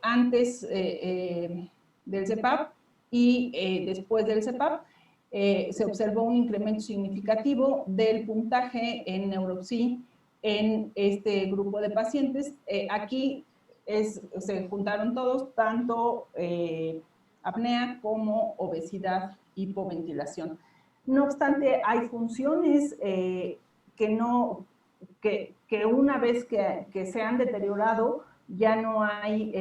antes del CEPAP y después del CEPAP. Se observó un incremento significativo del puntaje en neuropsi en este grupo de pacientes. Aquí se juntaron todos, tanto apnea como obesidad, hipoventilación. No obstante, hay funciones que una vez que se han deteriorado, ya no hay,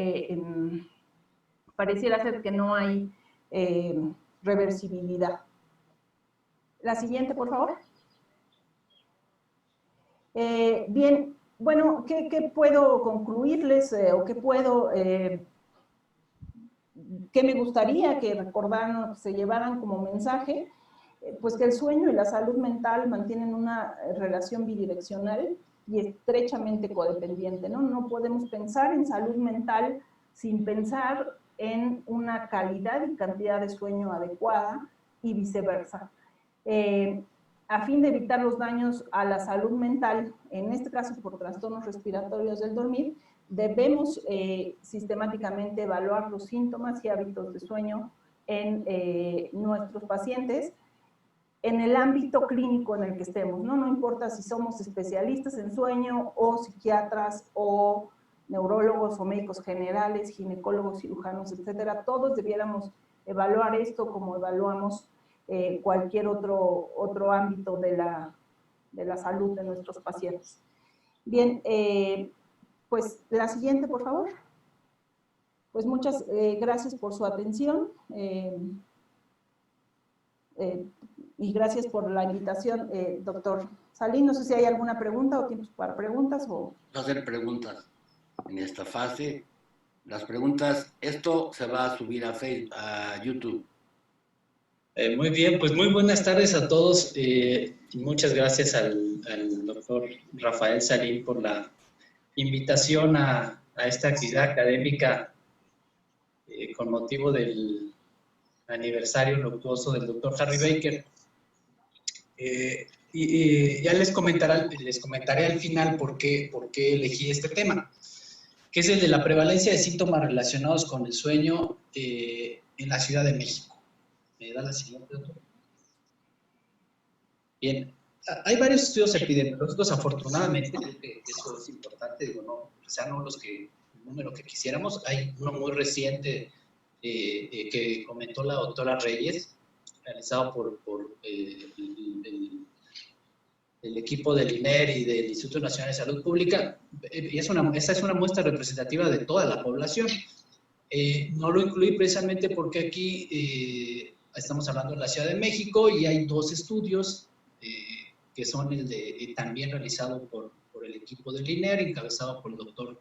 pareciera ser que no hay reversibilidad. La siguiente, por favor. Bien, bueno, ¿qué puedo concluirles o qué me gustaría que recordaran, se llevaran como mensaje? Pues que el sueño y la salud mental mantienen una relación bidireccional y estrechamente codependiente, ¿no? No podemos pensar en salud mental sin pensar en una calidad y cantidad de sueño adecuada, y viceversa. A fin de evitar los daños a la salud mental, en este caso por trastornos respiratorios del dormir, debemos sistemáticamente evaluar los síntomas y hábitos de sueño en nuestros pacientes, en el ámbito clínico en el que estemos, ¿no? No importa si somos especialistas en sueño o psiquiatras o neurólogos o médicos generales, ginecólogos, cirujanos, etcétera. Todos debiéramos evaluar esto como evaluamos cualquier otro ámbito de la salud de nuestros pacientes. Bien, pues la siguiente, por favor. Pues muchas gracias por su atención y gracias por la invitación, doctor Salim. No sé si hay alguna pregunta o tiempos para preguntas. Vamos a hacer preguntas en esta fase. Las preguntas, esto se va a subir a Facebook, a YouTube. Muy bien, pues muy buenas tardes a todos y muchas gracias al doctor Rafael Salim por la invitación a esta actividad académica con motivo del aniversario luctuoso del doctor Harry Baker. Ya les comentaré al final por qué elegí este tema, que es el de la prevalencia de síntomas relacionados con el sueño en la Ciudad de México. ¿Me da la siguiente, doctor? Bien, hay varios estudios epidemiológicos, afortunadamente, creo que eso es importante, digo, no, quizá no el número que quisiéramos. Hay uno muy reciente que comentó la doctora Reyes, realizado por el equipo del INER y del Instituto Nacional de Salud Pública, y esa es una muestra representativa de toda la población. No lo incluí precisamente porque aquí estamos hablando de la Ciudad de México y hay dos estudios que son el de también realizado por el equipo del INER, encabezado por el doctor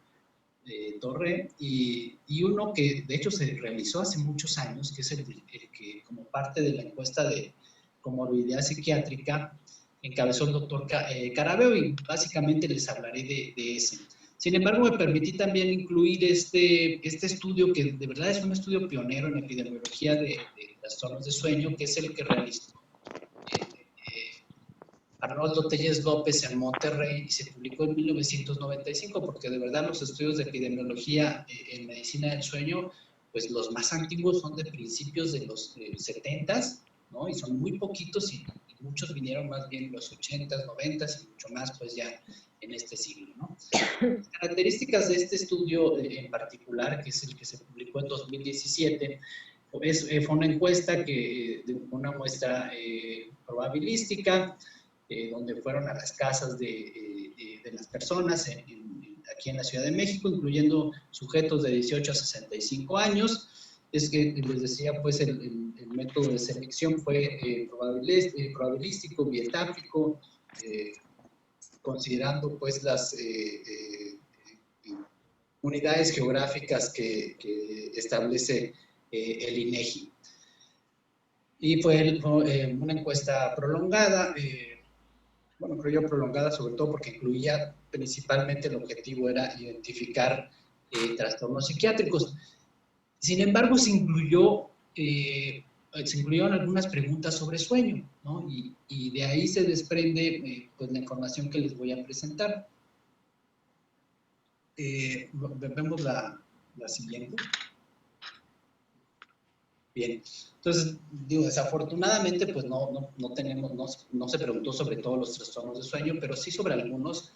Torre, y uno que de hecho se realizó hace muchos años, que es el que como parte de la encuesta de comorbilidad psiquiátrica encabezó el doctor Carabeo, y básicamente les hablaré de ese. Sin embargo, me permití también incluir este estudio, que de verdad es un estudio pionero en epidemiología de trastornos de sueño, que es el que realizó Arnoldo Telles López en Monterrey, y se publicó en 1995, porque de verdad los estudios de epidemiología en medicina del sueño, pues los más antiguos son de principios de los 70s, ¿no? Y son muy poquitos y muchos vinieron más bien en los 80s, 90s y mucho más pues ya en este siglo, ¿no? Las características de este estudio en particular, que es el que se publicó en 2017, fue una encuesta una muestra probabilística, donde fueron a las casas de las personas aquí en la Ciudad de México, incluyendo sujetos de 18 a 65 años. Es que les decía, pues el método de selección fue probabilístico, bietáfico, considerando pues las unidades geográficas que establece el INEGI. Y fue una encuesta prolongada, bueno, creo yo prolongada sobre todo porque incluía principalmente el objetivo era identificar trastornos psiquiátricos. Sin embargo, se incluyeron algunas preguntas sobre sueño, ¿no? Y de ahí se desprende pues, la información que les voy a presentar. Vemos la siguiente. Bien, entonces, digo, desafortunadamente, pues no se preguntó sobre todos los trastornos de sueño, pero sí sobre algunos.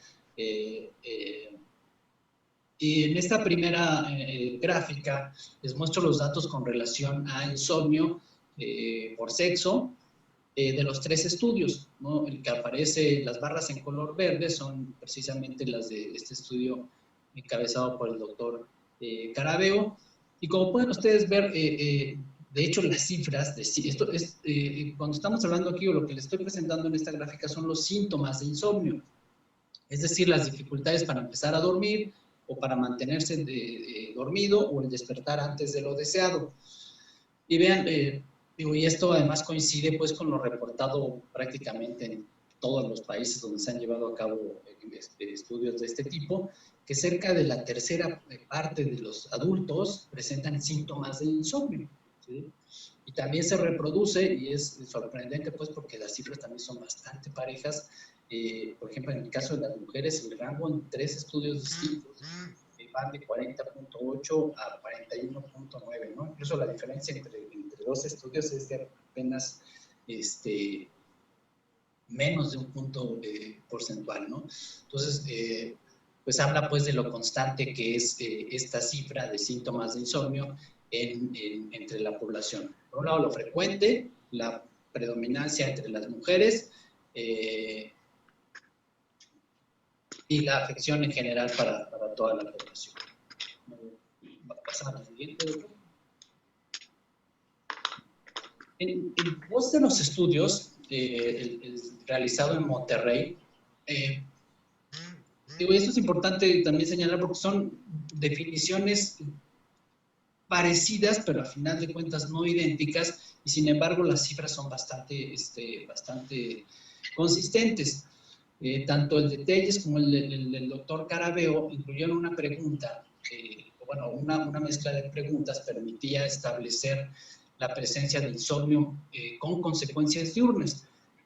Y en esta primera gráfica les muestro los datos con relación a insomnio por sexo de los tres estudios, ¿no? El que aparece, las barras en color verde son precisamente las de este estudio encabezado por el doctor Carabeo. Y como pueden ustedes ver, de hecho, las cifras, cuando estamos hablando aquí, o lo que les estoy presentando en esta gráfica, son los síntomas de insomnio. Es decir, las dificultades para empezar a dormir o para mantenerse dormido o el despertar antes de lo deseado. Y vean, y esto además coincide pues con lo reportado prácticamente en todos los países donde se han llevado a cabo estudios de este tipo, que cerca de la tercera parte de los adultos presentan síntomas de insomnio, ¿sí? Y también se reproduce, y es sorprendente pues porque las cifras también son bastante parejas. Por ejemplo, en el caso de las mujeres, el rango en tres estudios distintos van de 40.8 a 41.9, ¿no? Incluso la diferencia entre dos estudios es de apenas menos de un punto porcentual, ¿no? Entonces, pues habla pues de lo constante que es esta cifra de síntomas de insomnio entre la población. Por un lado, lo frecuente, la predominancia entre las mujeres, y la afección en general para toda la población. Pasamos al siguiente. En dos de los estudios el realizado en Monterrey, digo, esto es importante también señalar porque son definiciones parecidas, pero a final de cuentas no idénticas, y sin embargo las cifras son bastante consistentes. Tanto el de Telles como el del doctor Carabeo incluyeron una pregunta, bueno, una mezcla de preguntas permitía establecer la presencia de insomnio con consecuencias diurnas.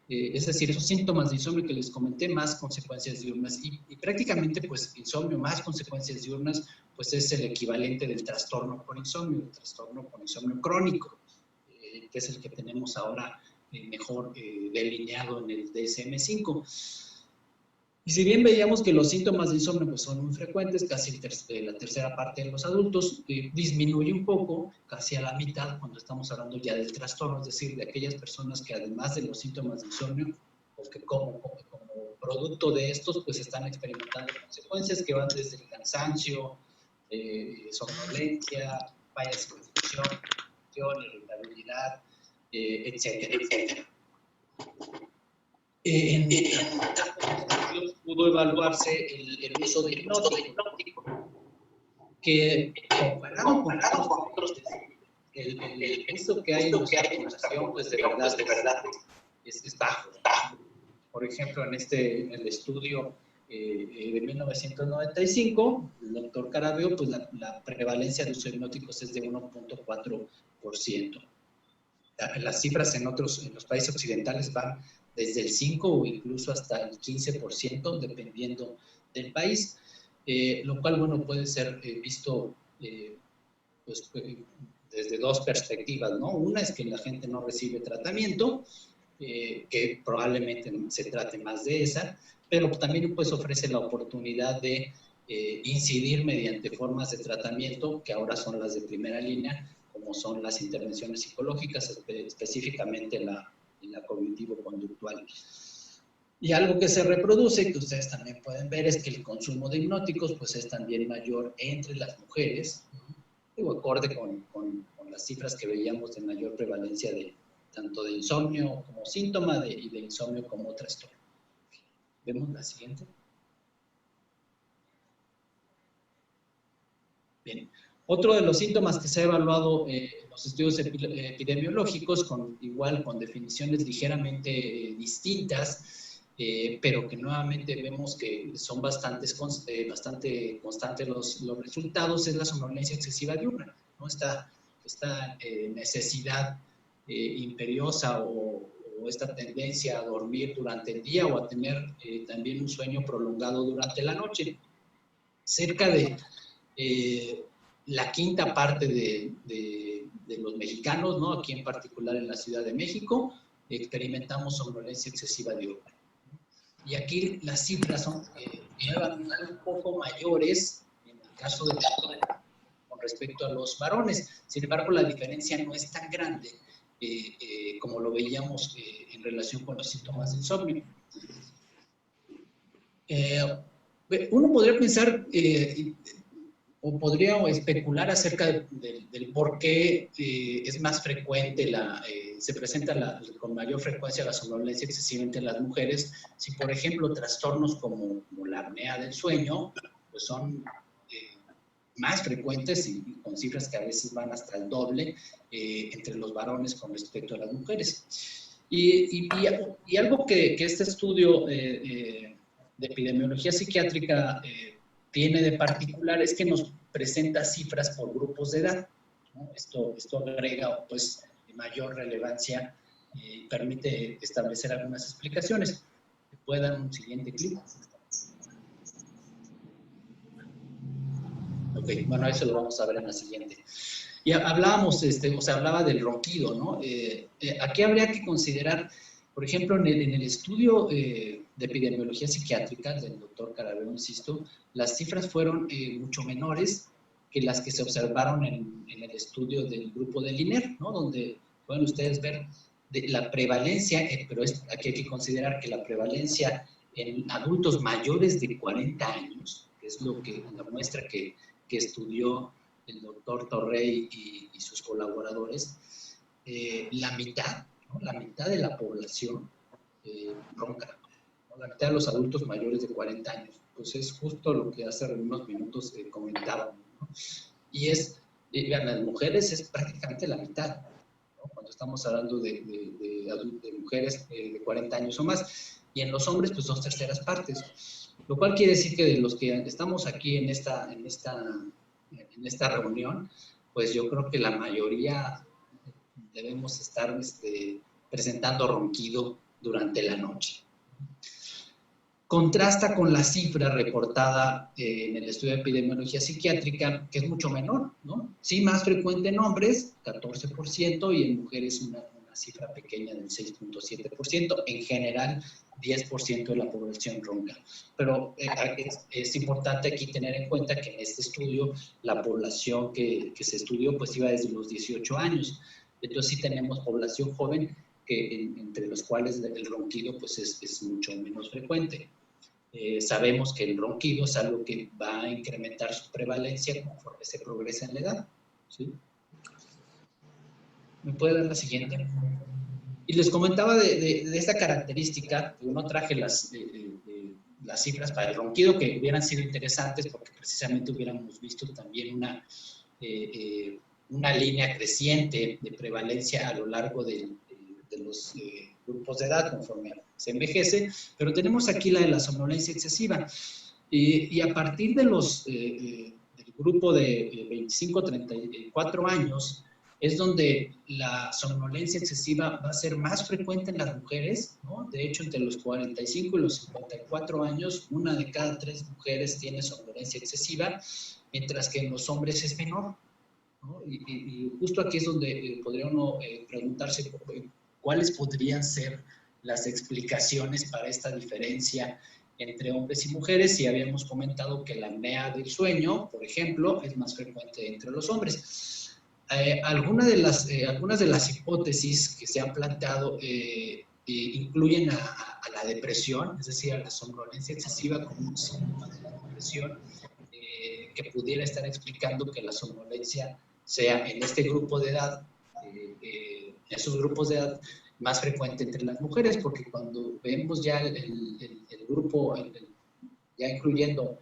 Es decir, esos síntomas de insomnio que les comenté, más consecuencias diurnas. Y prácticamente, pues, insomnio más consecuencias diurnas, pues es el equivalente del trastorno por insomnio, el trastorno por insomnio crónico, que es el que tenemos ahora mejor delineado en el DSM-5. Y si bien veíamos que los síntomas de insomnio pues, son muy frecuentes, casi la tercera parte de los adultos, disminuye un poco, casi a la mitad, cuando estamos hablando ya del trastorno, es decir, de aquellas personas que además de los síntomas de insomnio, o que como producto de estos, pues están experimentando consecuencias que van desde el cansancio, somnolencia, fallas de concentración, irritabilidad, etcétera, etcétera. En estudios pudo evaluarse el uso de hipnótico, que comparado con otros, el uso que hay en nuestra población, pues de verdad es bajo. Por ejemplo, en el estudio de 1995, el doctor Carabeo, pues la prevalencia de uso de hipnóticos es de 1.4%. Las cifras en los países occidentales van desde el 5 o incluso hasta el 15%, dependiendo del país, lo cual, bueno, puede ser visto pues, desde dos perspectivas, ¿no? Una es que la gente no recibe tratamiento, que probablemente se trate más de esa, pero también pues ofrece la oportunidad de incidir mediante formas de tratamiento que ahora son las de primera línea, como son las intervenciones psicológicas, específicamente la cognitivo-conductual. Y algo que se reproduce, que ustedes también pueden ver, es que el consumo de hipnóticos pues es también mayor entre las mujeres, digo, acorde con las cifras que veíamos de mayor prevalencia tanto de insomnio como síntoma y de insomnio como trastorno. Vemos la siguiente. Bien. Otro de los síntomas que se ha evaluado en los estudios epidemiológicos, con definiciones ligeramente distintas, pero que nuevamente vemos que son bastante constantes los resultados, es la somnolencia excesiva diurna, ¿no? Esta necesidad imperiosa o esta tendencia a dormir durante el día o a tener también un sueño prolongado durante la noche. Cerca de la quinta parte de los mexicanos, ¿no? Aquí en particular en la Ciudad de México, experimentamos somnolencia excesiva diurna. Y aquí las cifras son un poco mayores en el caso con respecto a los varones. Sin embargo, la diferencia no es tan grande como lo veíamos en relación con los síntomas de insomnio. Uno podría pensar o podría especular acerca del por qué es más frecuente, se presenta con mayor frecuencia la somnolencia excesiva entre las mujeres, si por ejemplo trastornos como la apnea del sueño, pues son más frecuentes y con cifras que a veces van hasta el doble entre los varones con respecto a las mujeres. Y algo que este estudio de epidemiología psiquiátrica tiene de particular es que nos presenta cifras por grupos de edad, ¿no? Esto agrega pues mayor relevancia y permite establecer algunas explicaciones. ¿Puede dar un siguiente clic? Ok, bueno, eso lo vamos a ver en la siguiente. Y hablábamos, hablaba del ronquido, ¿no? Aquí habría que considerar, por ejemplo, en el estudio de epidemiología psiquiátrica del doctor Carabeo, insisto, las cifras fueron mucho menores que las que se observaron en el estudio del grupo del INER, ¿no? Donde pueden ustedes ver la prevalencia, pero aquí hay que considerar que la prevalencia en adultos mayores de 40 años, que es la muestra que estudió el doctor Torrey y sus colaboradores, la mitad, ¿no? La mitad de la población ronca, ¿no? La mitad de los adultos mayores de 40 años. Pues es justo lo que hace unos minutos comentábamos, ¿no? Y las mujeres es prácticamente la mitad, ¿no? Cuando estamos hablando de mujeres de 40 años o más, y en los hombres, pues 2/3 partes. Lo cual quiere decir que de los que estamos aquí en esta reunión, pues yo creo que la mayoría debemos estar presentando ronquido durante la noche. Contrasta con la cifra reportada en el estudio de epidemiología psiquiátrica, que es mucho menor, ¿no? Sí, más frecuente en hombres, 14%, y en mujeres una cifra pequeña del 6.7%. En general, 10% de la población ronca. Pero es importante aquí tener en cuenta que en este estudio la población que se estudió pues iba desde los 18 años. Entonces sí tenemos población joven entre los cuales el ronquido pues es mucho menos frecuente. Sabemos que el ronquido es algo que va a incrementar su prevalencia conforme se progresa en la edad, ¿sí? ¿Me puede dar la siguiente? Y les comentaba de esta característica, que no traje las cifras para el ronquido, que hubieran sido interesantes porque precisamente hubiéramos visto también una línea creciente de prevalencia a lo largo de los grupos de edad conforme se envejece, pero tenemos aquí la de la somnolencia excesiva. Y a partir de del grupo de 25 a 34 años, es donde la somnolencia excesiva va a ser más frecuente en las mujeres, ¿no? De hecho, entre los 45 y los 54 años, 1 de cada 3 mujeres tiene somnolencia excesiva, mientras que en los hombres es menor, ¿no? Y justo aquí es donde podría uno preguntarse cuáles podrían ser las explicaciones para esta diferencia entre hombres y mujeres, y habíamos comentado que la apnea del sueño, por ejemplo, es más frecuente entre los hombres. Algunas de las hipótesis que se han planteado incluyen a la depresión, es decir, a la somnolencia excesiva como un síntoma de la depresión, que pudiera estar explicando que la somnolencia sea en este grupo de edad, esos grupos de edad, más frecuente entre las mujeres, porque cuando vemos ya el grupo, ya incluyendo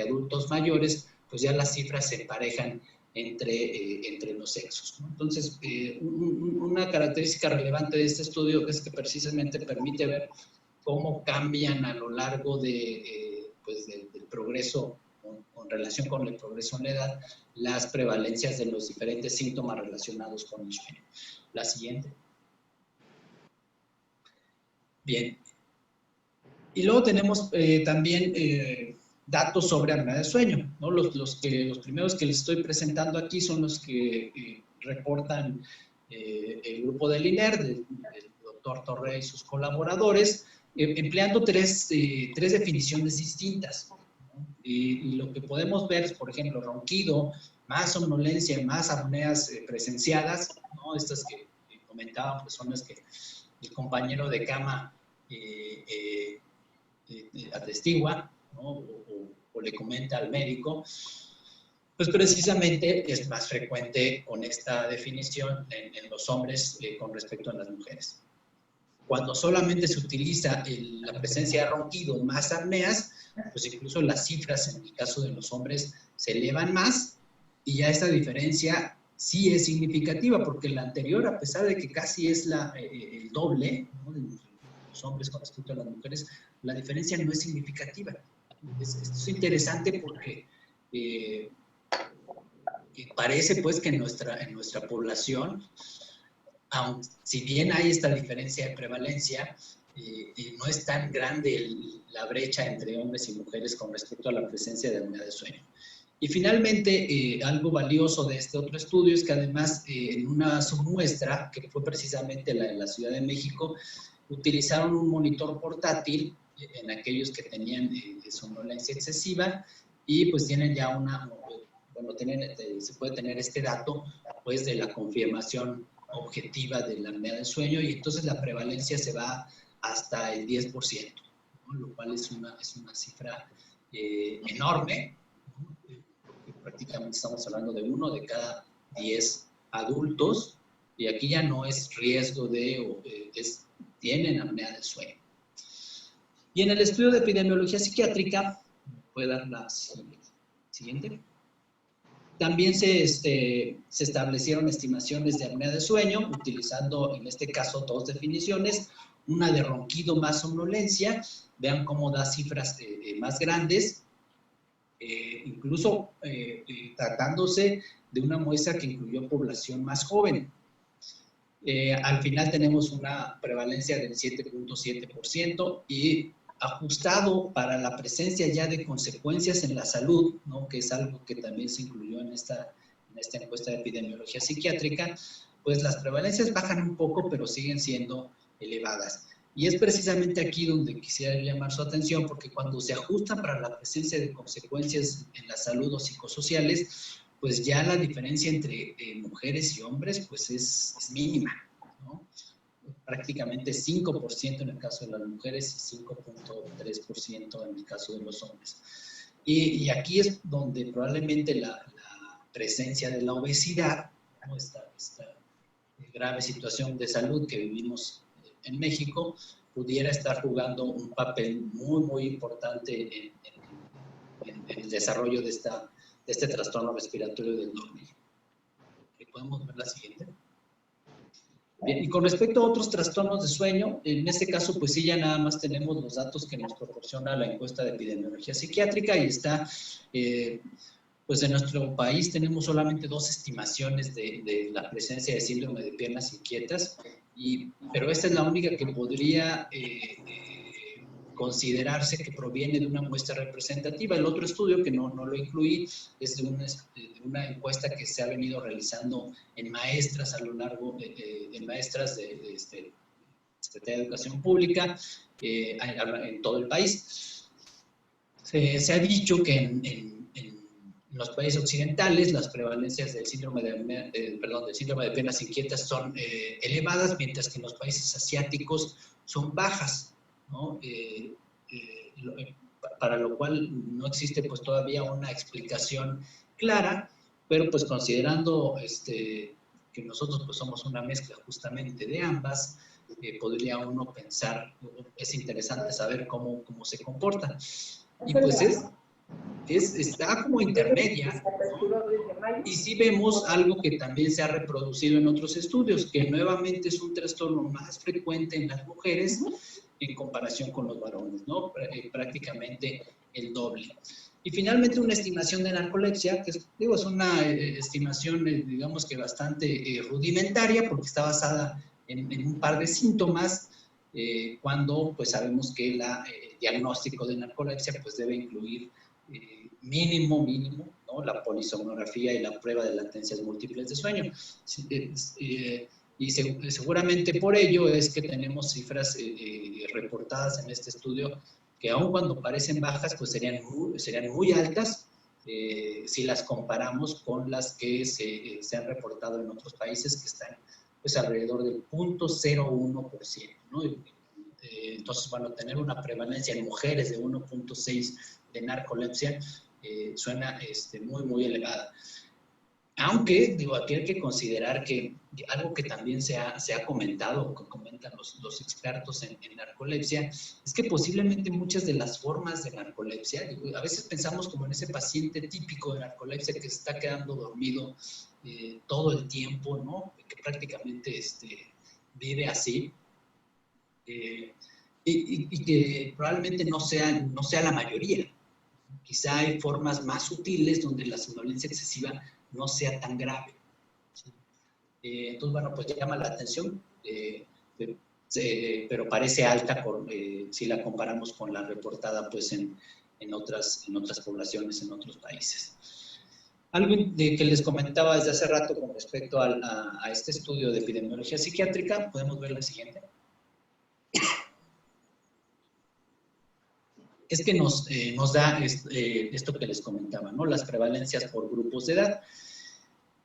adultos mayores, pues ya las cifras se emparejan entre los sexos, ¿no? Entonces, una característica relevante de este estudio es que precisamente permite ver cómo cambian a lo largo del progreso, con relación con el progreso en la edad, las prevalencias de los diferentes síntomas relacionados con el sueño. La siguiente. Bien. Y luego tenemos también datos sobre apnea del sueño, ¿no? Los primeros que les estoy presentando aquí son los que reportan el grupo del INER, del doctor Torrey y sus colaboradores, empleando tres definiciones distintas, ¿no? Y lo que podemos ver es, por ejemplo, ronquido, más somnolencia, más apneas presenciadas, ¿no? Estas que comentaban, pues son las que el compañero de cama atestigua, ¿no? o le comenta al médico, pues precisamente es más frecuente con esta definición en los hombres con respecto a las mujeres. Cuando solamente se utiliza la presencia de ronquido más apneas, pues incluso las cifras en el caso de los hombres se elevan más, y ya esta diferencia sí es significativa, porque la anterior, a pesar de que casi es el doble, ¿no?, de los hombres con respecto a las mujeres, la diferencia no es significativa. Esto es interesante porque parece pues que en nuestra población, aun si bien hay esta diferencia de prevalencia, no es tan grande la brecha entre hombres y mujeres con respecto a la presencia de apnea de sueño. Y finalmente, algo valioso de este otro estudio es que además en una submuestra, que fue precisamente la de la Ciudad de México, utilizaron un monitor portátil en aquellos que tenían somnolencia excesiva, y pues tienen ya se puede tener este dato pues de la confirmación objetiva de la apnea del sueño, y entonces la prevalencia se va hasta el 10%. ¿no? Lo cual es una cifra enorme, ¿no? Prácticamente estamos hablando de 1 de cada 10 adultos, y aquí ya no es riesgo tienen apnea del sueño. Y en el estudio de epidemiología psiquiátrica, puede dar la siguiente, también se establecieron estimaciones de apnea del sueño, utilizando en este caso 2 definiciones, una de ronquido más somnolencia, vean cómo da cifras más grandes, incluso tratándose de una muestra que incluyó población más joven. Al final tenemos una prevalencia del 7.7% y ajustado para la presencia ya de consecuencias en la salud, ¿no? Que es algo que también se incluyó en esta encuesta de epidemiología psiquiátrica, pues las prevalencias bajan un poco, pero siguen siendo elevadas. Y es precisamente aquí donde quisiera llamar su atención, porque cuando se ajusta para la presencia de consecuencias en la salud o psicosociales, pues ya la diferencia entre mujeres y hombres pues es mínima, ¿no? Prácticamente 5% en el caso de las mujeres y 5.3% en el caso de los hombres. Y aquí es donde probablemente la presencia de la obesidad, ¿no? esta grave situación de salud que vivimos en México, pudiera estar jugando un papel muy, muy importante en el desarrollo de este trastorno respiratorio del dormir. ¿Podemos ver la siguiente? Bien, y con respecto a otros trastornos de sueño, en este caso, pues sí, ya nada más tenemos los datos que nos proporciona la encuesta de epidemiología psiquiátrica y está, pues en nuestro país tenemos solamente 2 estimaciones de la presencia de síndrome de piernas inquietas, pero esta es la única que podría considerarse que proviene de una muestra representativa. El otro estudio, que no lo incluí, es de una encuesta que se ha venido realizando en maestras a lo largo de maestras de Secretaría de Educación Pública en todo el país. Se ha dicho que en los países occidentales las prevalencias del síndrome de piernas inquietas son elevadas, mientras que en los países asiáticos son bajas, ¿no? Para lo cual no existe pues todavía una explicación clara, pero pues considerando que nosotros pues somos una mezcla justamente de ambas, podría uno pensar, es interesante saber cómo se comporta. Y pues está como intermedia, ¿no? Y sí vemos algo que también se ha reproducido en otros estudios, que nuevamente es un trastorno más frecuente en las mujeres en comparación con los varones, ¿no? Prácticamente el doble. Y finalmente una estimación de narcolepsia, que es una estimación, digamos que bastante rudimentaria, porque está basada en un par de síntomas, cuando pues sabemos que el diagnóstico de narcolepsia pues debe incluir mínimo, ¿no? La polisomnografía y la prueba de latencias múltiples de sueño. Y seguramente por ello es que tenemos cifras reportadas en este estudio que aun cuando parecen bajas, pues serían muy altas si las comparamos con las que se han reportado en otros países, que están pues alrededor del 0.01%, ¿no? Entonces, bueno, tener una prevalencia en mujeres de 1.6 de narcolepsia suena muy, muy elevada. Aunque, digo, aquí hay que considerar que algo que también se ha comentado, que comentan los expertos en narcolepsia, es que posiblemente muchas de las formas de narcolepsia, digo, a veces pensamos como en ese paciente típico de narcolepsia que se está quedando dormido todo el tiempo, ¿no? Que prácticamente vive así, y que probablemente no sea la mayoría. Quizá hay formas más sutiles donde la somnolencia excesiva no sea tan grave. ¿Sí? Entonces, bueno, pues llama la atención, pero parece alta si la comparamos con la reportada pues en otras poblaciones, en otros países. Algo que les comentaba desde hace rato con respecto a este estudio de epidemiología psiquiátrica, podemos ver la siguiente. Es que nos da esto que les comentaba, ¿no? Las prevalencias por grupos de edad.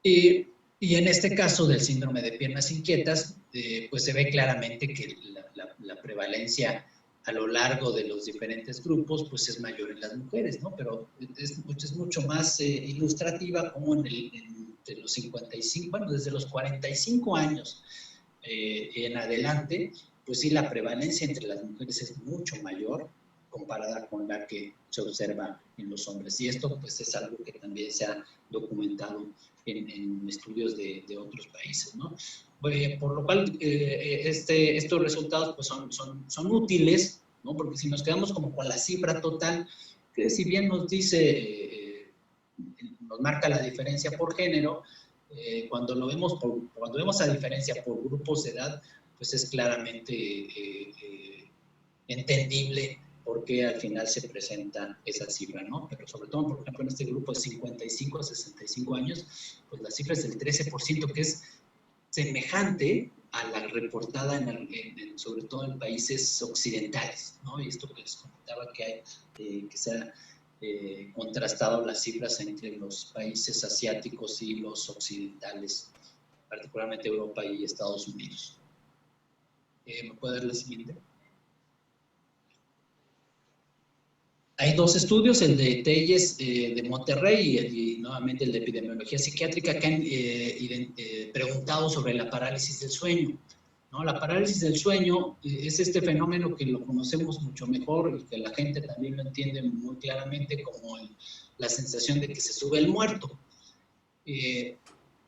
Y en este caso del síndrome de piernas inquietas, pues se ve claramente que la prevalencia a lo largo de los diferentes grupos, pues es mayor en las mujeres, ¿no? Pero es mucho más ilustrativa como de los 55, bueno, desde los 45 años en adelante, pues sí, la prevalencia entre las mujeres es mucho mayor comparada con la que se observa en los hombres. Y esto pues es algo que también se ha documentado en estudios de otros países, ¿no? Por lo cual estos resultados pues son útiles, ¿no? Porque si nos quedamos como con la cifra total, que si bien nos dice, nos marca la diferencia por género, cuando vemos la diferencia por grupos de edad, pues es claramente entendible por qué al final se presenta esa cifra, ¿no? Pero sobre todo, por ejemplo, en este grupo de 55 a 65 años, pues la cifra es del 13%, que es semejante a la reportada sobre todo en países occidentales, ¿no? Y esto que les comentaba que se ha contrastado las cifras entre los países asiáticos y los occidentales, particularmente Europa y Estados Unidos. ¿Me puede dar la siguiente? Hay dos estudios, el de Telles de Monterrey y nuevamente el de epidemiología psiquiátrica, que han preguntado sobre la parálisis del sueño, ¿no? La parálisis del sueño es este fenómeno que lo conocemos mucho mejor y que la gente también lo entiende muy claramente como la sensación de que se sube el muerto.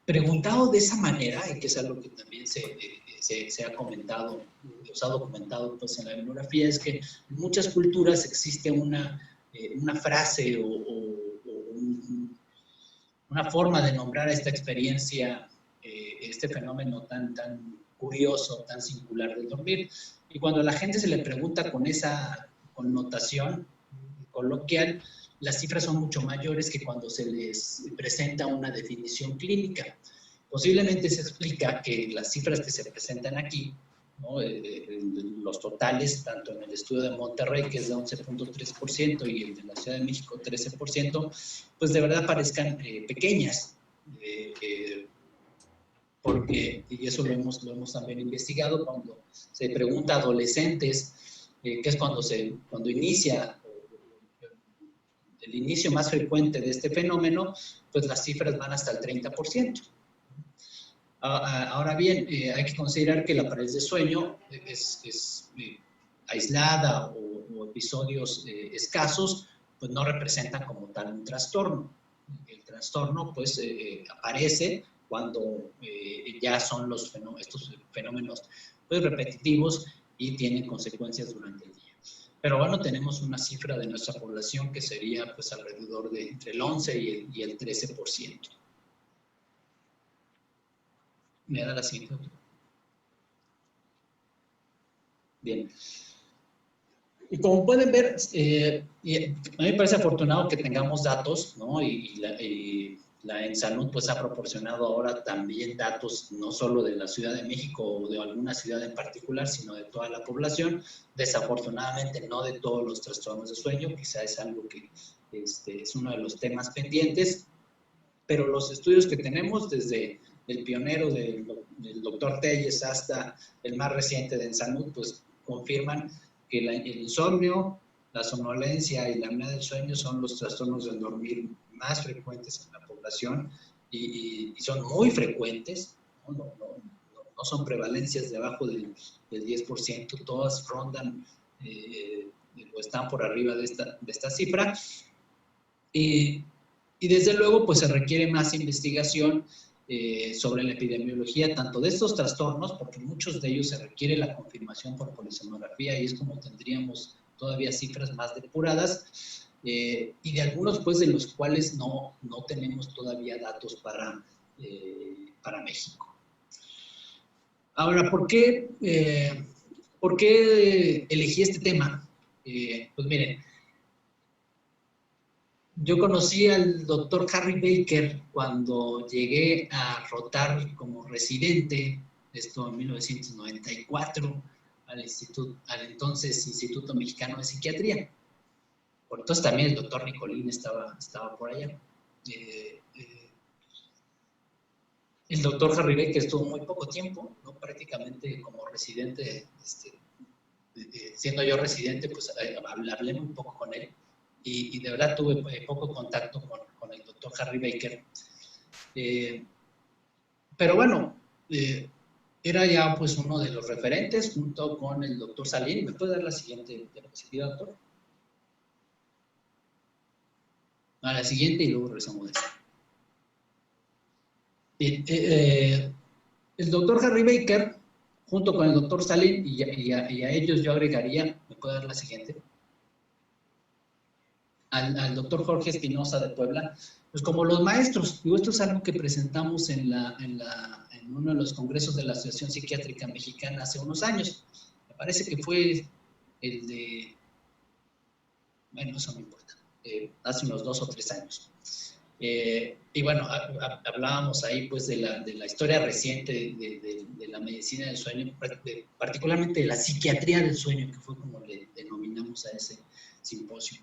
Preguntado de esa manera, y que es algo que también se ha comentado, se ha documentado pues, en la bibliografía, es que en muchas culturas existe una frase o una forma de nombrar a esta experiencia, este fenómeno tan curioso, tan singular del dormir. Y cuando a la gente se le pregunta con esa connotación coloquial, las cifras son mucho mayores que cuando se les presenta una definición clínica. Posiblemente se explica que las cifras que se presentan aquí, ¿no? Los totales, tanto en el estudio de Monterrey, que es de 11.3%, y el de la Ciudad de México, 13%, pues de verdad parezcan pequeñas, porque, y eso lo hemos también investigado, cuando se pregunta a adolescentes, que es cuando inicia el inicio más frecuente de este fenómeno, pues las cifras van hasta el 30%. Ahora bien, hay que considerar que la parálisis de sueño es aislada o episodios escasos, pues no representan como tal un trastorno. El trastorno pues aparece cuando ya son estos fenómenos pues, repetitivos y tienen consecuencias durante el día. Pero bueno, tenemos una cifra de nuestra población que sería pues alrededor de entre el 11 y el 13%. ¿Me da la siguiente? Bien. Y como pueden ver, a mí me parece afortunado que tengamos datos, ¿no? Y la ENSALUD pues ha proporcionado ahora también datos no solo de la Ciudad de México o de alguna ciudad en particular, sino de toda la población. Desafortunadamente no de todos los trastornos de sueño, quizá es algo que es uno de los temas pendientes, pero los estudios que tenemos desde el pionero del doctor Telles hasta el más reciente de ENSALUD, pues confirman que el insomnio, la somnolencia y la apnea del sueño son los trastornos del dormir más frecuentes en la población y son muy frecuentes, no son prevalencias debajo del 10%, todas rondan o están por arriba de esta cifra. Y desde luego pues se requiere más investigación sobre la epidemiología, tanto de estos trastornos, porque muchos de ellos se requiere la confirmación por polisomnografía y es como tendríamos todavía cifras más depuradas, y de algunos pues de los cuales no tenemos todavía datos para México. Ahora, ¿por qué elegí este tema? Pues miren, yo conocí al doctor Harry Baker cuando llegué a rotar como residente, esto en 1994, al entonces Instituto Mexicano de Psiquiatría. Por entonces también el doctor Nicolín estaba por allá. El doctor Harry Baker estuvo muy poco tiempo, ¿no? Prácticamente como residente siendo yo residente, pues hablé muy poco con él y de verdad tuve poco contacto con el doctor Harry Baker. Pero bueno, era ya pues uno de los referentes junto con el doctor Salín. ¿Me puede dar la siguiente diapositiva, doctor? A la siguiente y luego regresamos a esta. Bien, el doctor Harry Baker, junto con el doctor Salín, y a ellos yo agregaría, ¿me puede dar la siguiente? Al doctor Jorge Espinosa de Puebla, pues como los maestros. Digo, esto es algo que presentamos en uno de los congresos de la Asociación Psiquiátrica Mexicana hace unos años. Me parece que fue el de, bueno, eso no importa, hace unos 2 o 3 años. Y bueno, hablábamos ahí pues de la historia reciente de la medicina del sueño, particularmente de la psiquiatría del sueño, que fue como le denominamos a ese simposio.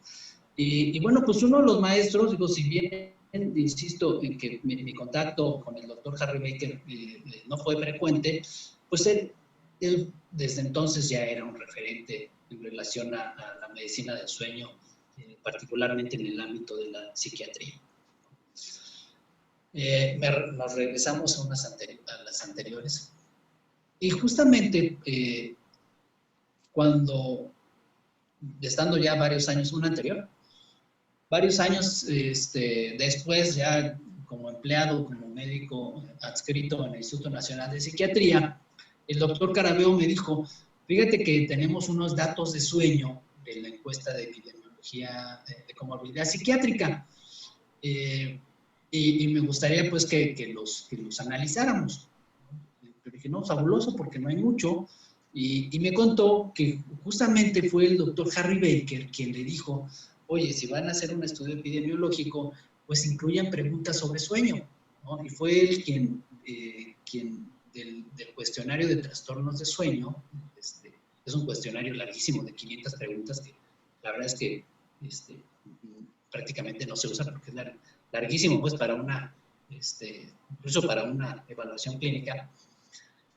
Y bueno, pues uno de los maestros, digo, si bien insisto en que mi contacto con el doctor Harry Baker no fue frecuente, pues él desde entonces ya era un referente en relación a la medicina del sueño, particularmente en el ámbito de la psiquiatría. Nos regresamos a las anteriores. Y justamente cuando, estando ya varios años, varios años después, ya como empleado, como médico adscrito en el Instituto Nacional de Psiquiatría, el doctor Carabeo me dijo, fíjate que tenemos unos datos de sueño de la encuesta de epidemiología de comorbilidad psiquiátrica, y me gustaría pues que los analizáramos. Pero dije, no, fabuloso, porque no hay mucho. Y me contó que justamente fue el doctor Harry Baker quien le dijo, oye, si van a hacer un estudio epidemiológico, pues incluyan preguntas sobre sueño, ¿no? Y fue él quien del cuestionario de trastornos de sueño, es un cuestionario larguísimo de 500 preguntas que la verdad es que prácticamente no se usa porque es larguísimo, pues para incluso para una evaluación clínica.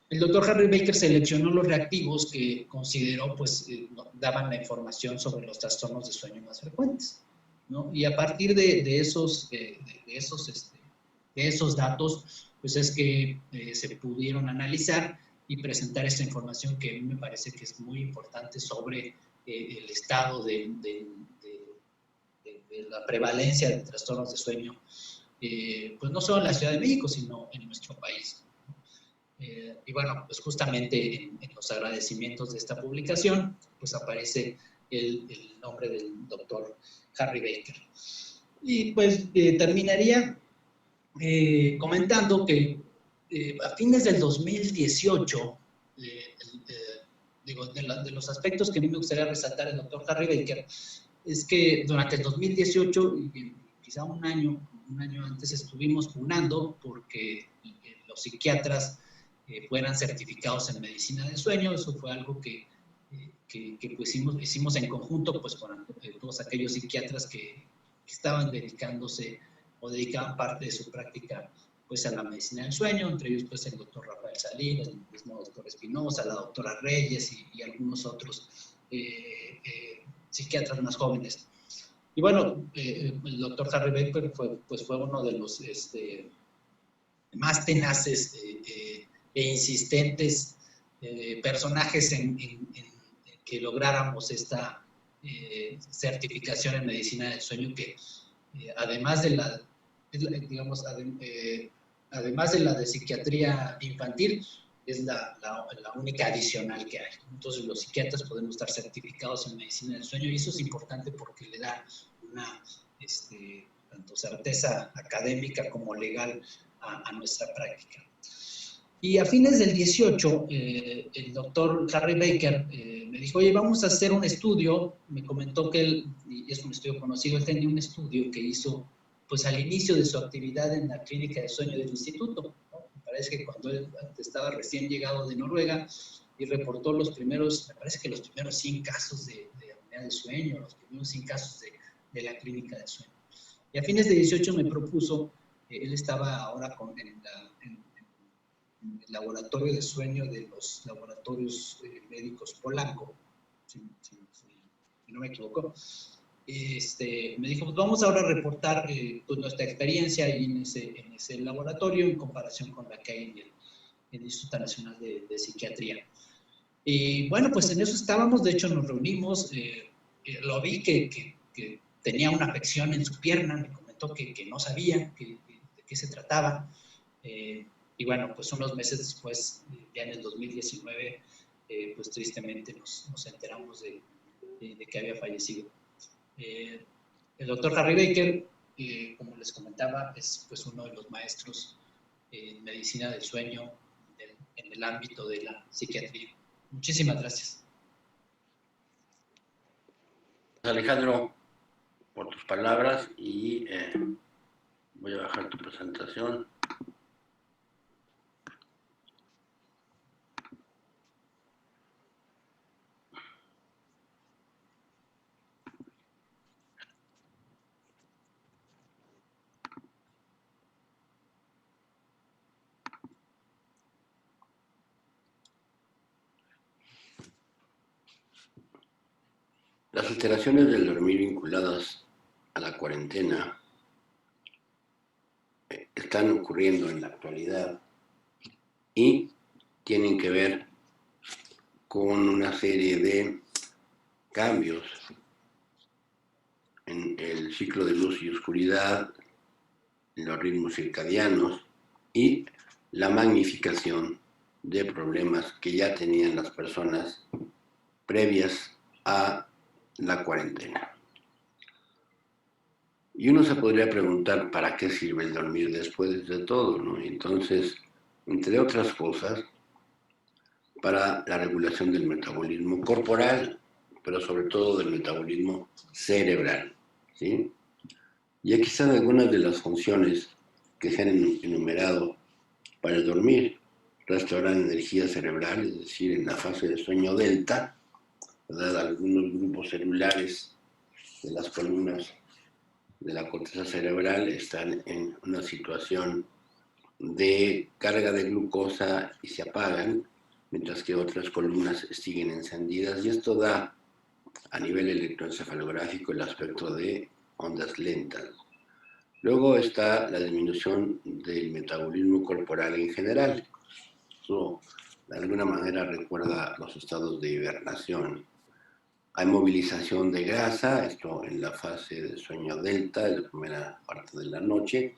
El doctor Harry Baker seleccionó los reactivos que consideró pues daban la información sobre los trastornos de sueño más frecuentes, ¿no? Y a partir de esos datos, pues es que se pudieron analizar y presentar esta información que a mí me parece que es muy importante sobre el estado de la prevalencia de trastornos de sueño, pues no solo en la Ciudad de México, sino en nuestro país. Y bueno, pues justamente en los agradecimientos de esta publicación, pues aparece el nombre del doctor Harry Baker. Y pues terminaría comentando que a fines del 2018, digo, de los aspectos que a mí me gustaría resaltar del doctor Harry Baker, es que durante el 2018, y quizá un año antes, estuvimos pugnando porque los psiquiatras fueran certificados en medicina del sueño. Eso fue algo que pues hicimos en conjunto pues, con todos aquellos psiquiatras que estaban dedicándose o dedicaban parte de su práctica pues, a la medicina del sueño, entre ellos pues, el doctor Rafael Salín, el mismo doctor Espinosa, la doctora Reyes y algunos otros psiquiatras más jóvenes. Y bueno, el doctor Harry Baker fue uno de los más tenaces e insistentes personajes en que lográramos esta certificación en medicina del sueño, que además de la de psiquiatría infantil, es la única adicional que hay. Entonces los psiquiatras podemos estar certificados en medicina del sueño y eso es importante porque le da una tanto certeza académica como legal a nuestra práctica. Y a fines del 18, el doctor Harry Baker me dijo, oye, vamos a hacer un estudio. Me comentó que él, y es un estudio conocido, él tenía un estudio que hizo pues al inicio de su actividad en la clínica de sueño del instituto, ¿no? Me parece que cuando él estaba recién llegado de Noruega y reportó los primeros 100 casos de apnea del sueño, los primeros 100 casos de la clínica de sueño. Y a fines de 18 me propuso, él estaba ahora en el laboratorio de sueño de los laboratorios médicos Polanco, si no me equivoco, me dijo, pues vamos ahora a reportar pues nuestra experiencia ahí en ese laboratorio en comparación con la que hay en el Instituto Nacional de Psiquiatría. Y bueno, pues en eso estábamos, de hecho nos reunimos, lo vi que tenía una afección en su pierna, me comentó que no sabía de qué se trataba. Y bueno, pues unos meses después, ya en el 2019, pues tristemente nos enteramos de que había fallecido. El doctor Harry Baker, como les comentaba, es pues uno de los maestros en medicina del sueño en el ámbito de la psiquiatría. Muchísimas gracias. Alejandro, por tus palabras y voy a bajar tu presentación. Las alteraciones del dormir vinculadas a la cuarentena están ocurriendo en la actualidad y tienen que ver con una serie de cambios en el ciclo de luz y oscuridad, en los ritmos circadianos y la magnificación de problemas que ya tenían las personas previas a la cuarentena. Y uno se podría preguntar, ¿para qué sirve el dormir después de todo, ¿no? Entonces, entre otras cosas, para la regulación del metabolismo corporal, pero sobre todo del metabolismo cerebral, ¿sí? Y aquí están algunas de las funciones que se han enumerado para el dormir. Restaurar energía cerebral, es decir, en la fase de sueño delta, ¿verdad? Algunos grupos celulares de las columnas de la corteza cerebral están en una situación de carga de glucosa y se apagan, mientras que otras columnas siguen encendidas, y esto da a nivel electroencefalográfico el aspecto de ondas lentas. Luego está la disminución del metabolismo corporal en general. Eso de alguna manera recuerda los estados de hibernación. Hay movilización de grasa, esto en la fase de sueño delta, en la primera parte de la noche.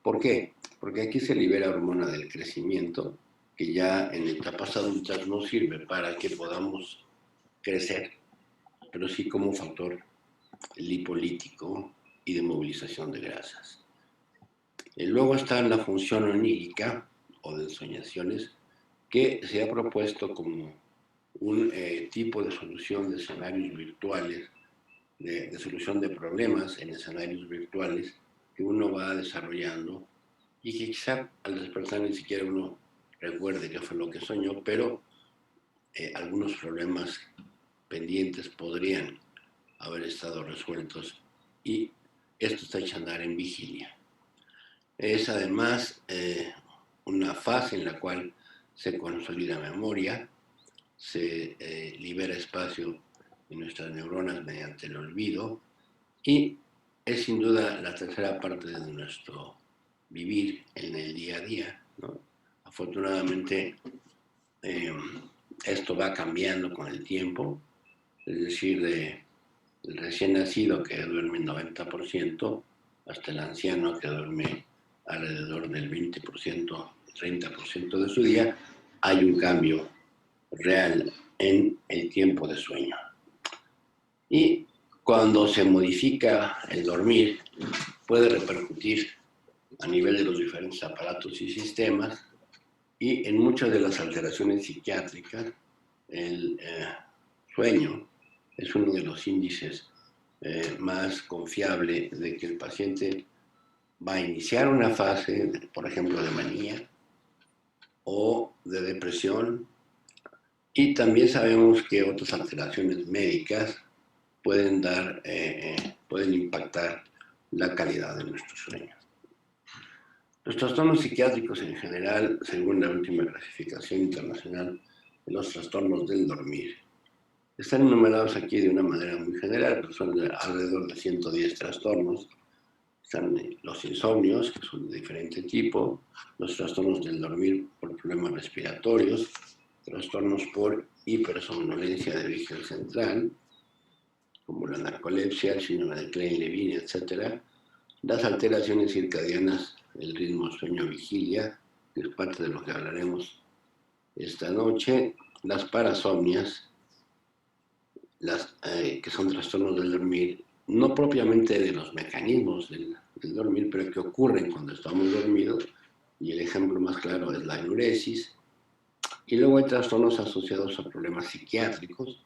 ¿Por qué? Porque aquí se libera hormona del crecimiento, que ya en etapas adultas no sirve para que podamos crecer, pero sí como factor lipolítico y de movilización de grasas. Luego está la función onírica o de ensoñaciones, que se ha propuesto como un tipo de solución de escenarios virtuales, de solución de problemas en escenarios virtuales que uno va desarrollando y que quizá al despertar ni siquiera uno recuerde qué fue lo que soñó, pero algunos problemas pendientes podrían haber estado resueltos y esto está hecho andar en vigilia. Es además una fase en la cual se consolida memoria, se libera espacio en nuestras neuronas mediante el olvido y es sin duda la tercera parte de nuestro vivir en el día a día, ¿no? Afortunadamente esto va cambiando con el tiempo, es decir, del recién nacido que duerme el 90% hasta el anciano que duerme alrededor del 20%, 30% de su día, hay un cambio real en el tiempo de sueño. Y cuando se modifica el dormir, puede repercutir a nivel de los diferentes aparatos y sistemas, y en muchas de las alteraciones psiquiátricas, el sueño es uno de los índices más confiable de que el paciente va a iniciar una fase, por ejemplo, de manía o de depresión, y también sabemos que otras alteraciones médicas pueden impactar la calidad de nuestro sueño. Los trastornos psiquiátricos en general, según la última clasificación internacional de los trastornos del dormir, Están enumerados aquí de una manera muy general, pero son alrededor de 110 trastornos. Están los insomnios, que son de diferente tipo, los trastornos del dormir por problemas respiratorios, trastornos por hipersomnolencia de origen central, como la narcolepsia, el síndrome de Klein-Levin, etc. Las alteraciones circadianas, el ritmo sueño-vigilia, que es parte de lo que hablaremos esta noche, las parasomnias, que son trastornos del dormir, no propiamente de los mecanismos del dormir, pero que ocurren cuando estamos dormidos, y el ejemplo más claro es la enuresis. Y luego hay trastornos asociados a problemas psiquiátricos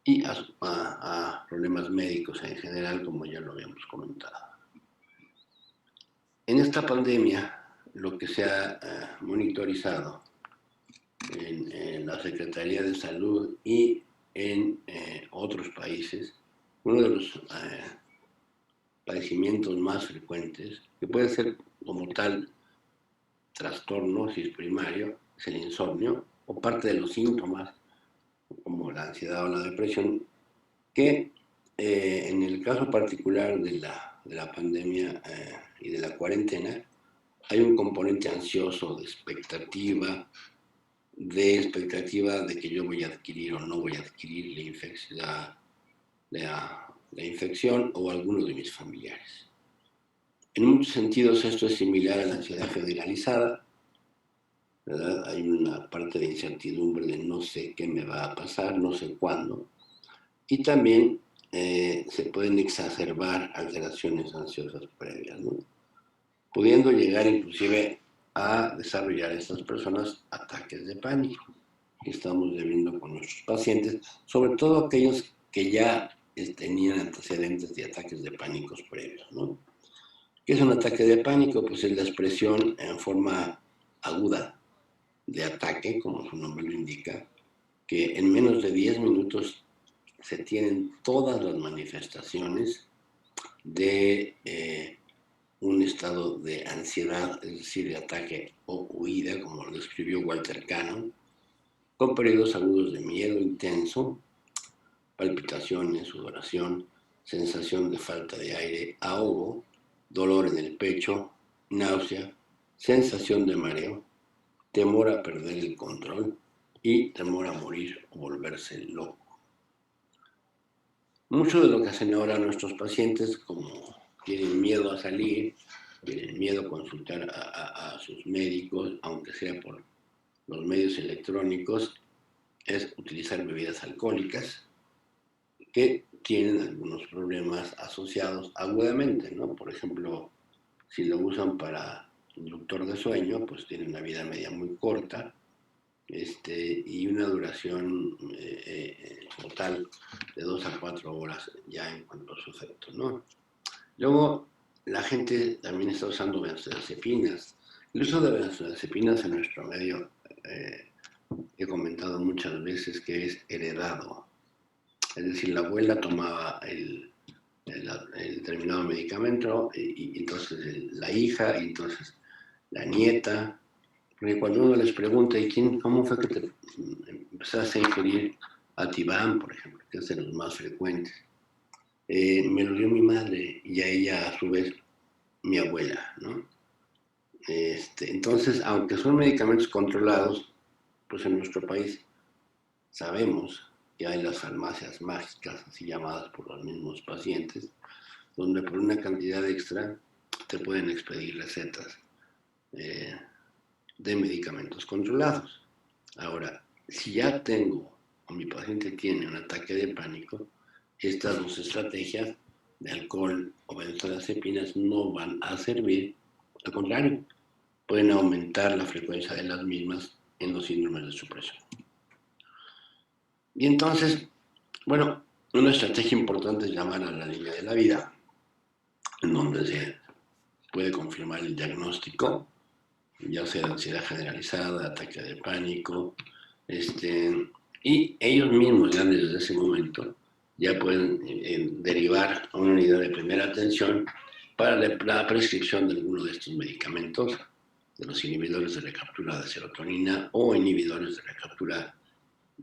y a problemas médicos en general, como ya lo habíamos comentado. En esta pandemia, lo que se ha monitorizado en la Secretaría de Salud y en otros países, uno de los padecimientos más frecuentes, que puede ser como tal trastorno, si es primario, es el insomnio, o parte de los síntomas, como la ansiedad o la depresión, que en el caso particular de la pandemia y de la cuarentena, hay un componente ansioso de expectativa de que yo voy a adquirir o no voy a adquirir la infección o alguno de mis familiares. En muchos sentidos esto es similar a la ansiedad generalizada, ¿verdad? Hay una parte de incertidumbre de no sé qué me va a pasar, no sé cuándo, y también se pueden exacerbar alteraciones ansiosas previas, ¿no? Pudiendo llegar inclusive a desarrollar estas personas ataques de pánico que estamos viviendo con nuestros pacientes, sobre todo aquellos que ya tenían antecedentes de ataques de pánicos previos, ¿no? ¿Qué es un ataque de pánico? Pues es la expresión en forma aguda de ataque, como su nombre lo indica, que en menos de 10 minutos se tienen todas las manifestaciones de un estado de ansiedad, es decir, de ataque o huida, como lo describió Walter Cannon, con periodos agudos de miedo intenso, palpitaciones, sudoración, sensación de falta de aire, ahogo, dolor en el pecho, náusea, sensación de mareo, temor a perder el control y temor a morir o volverse loco. Mucho de lo que hacen ahora nuestros pacientes, como tienen miedo a salir, tienen miedo a consultar a sus médicos, aunque sea por los medios electrónicos, es utilizar bebidas alcohólicas que tienen algunos problemas asociados agudamente, ¿no? Por ejemplo, si lo usan para inductor de sueño, pues tienen una vida media muy corta, y una duración total de 2 a 4 horas ya en cuanto a su efecto, ¿no? Luego, la gente también está usando benzodiazepinas. El uso de benzodiazepinas en nuestro medio, he comentado muchas veces que es heredado. Es decir, la abuela tomaba el determinado medicamento y entonces la hija, y entonces la nieta. Porque cuando uno les pregunta, ¿y cómo fue que te empezaste a ingerir Ativan, por ejemplo, que es de los más frecuentes? Me lo dio mi madre y a ella a su vez mi abuela, ¿no? Entonces, aunque son medicamentos controlados, pues en nuestro país sabemos que hay las farmacias mágicas, así llamadas por los mismos pacientes, donde por una cantidad extra te pueden expedir recetas de medicamentos controlados. Ahora, si ya tengo o mi paciente tiene un ataque de pánico, estas dos estrategias de alcohol o benzodiazepinas no van a servir, al contrario, pueden aumentar la frecuencia de las mismas en los síndromes de supresión. Y entonces, bueno, una estrategia importante es llamar a la línea de la vida, en donde se puede confirmar el diagnóstico, ya sea de ansiedad generalizada, ataque de pánico, y ellos mismos ya desde ese momento ya pueden derivar a una unidad de primera atención para la prescripción de alguno de estos medicamentos, de los inhibidores de recaptura de serotonina o inhibidores de recaptura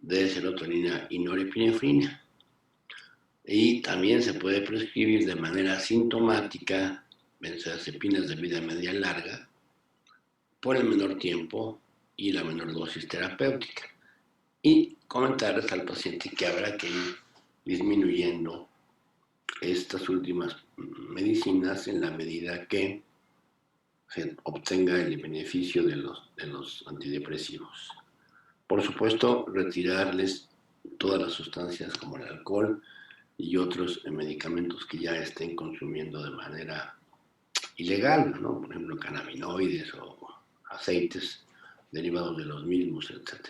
de serotonina y norepinefrina. Y también se puede prescribir de manera sintomática benzodiazepinas de vida media larga por el menor tiempo y la menor dosis terapéutica. Y comentarles al paciente que habrá que ir disminuyendo estas últimas medicinas en la medida que se obtenga el beneficio de los antidepresivos. Por supuesto, retirarles todas las sustancias como el alcohol y otros medicamentos que ya estén consumiendo de manera ilegal, ¿no? Por ejemplo, cannabinoides o aceites derivados de los mismos, etc.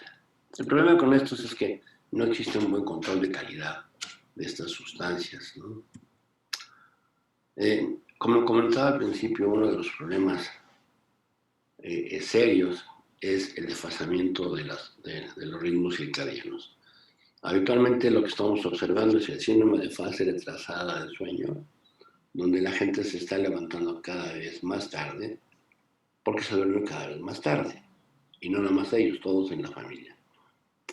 El problema con estos es que no existe un buen control de calidad de estas sustancias, ¿no? Como comentaba al principio, uno de los problemas serios es el desfasamiento de los ritmos circadianos. Habitualmente lo que estamos observando es el síndrome de fase retrasada del sueño, donde la gente se está levantando cada vez más tarde porque se duerme cada vez más tarde. Y no nada más ellos, todos en la familia.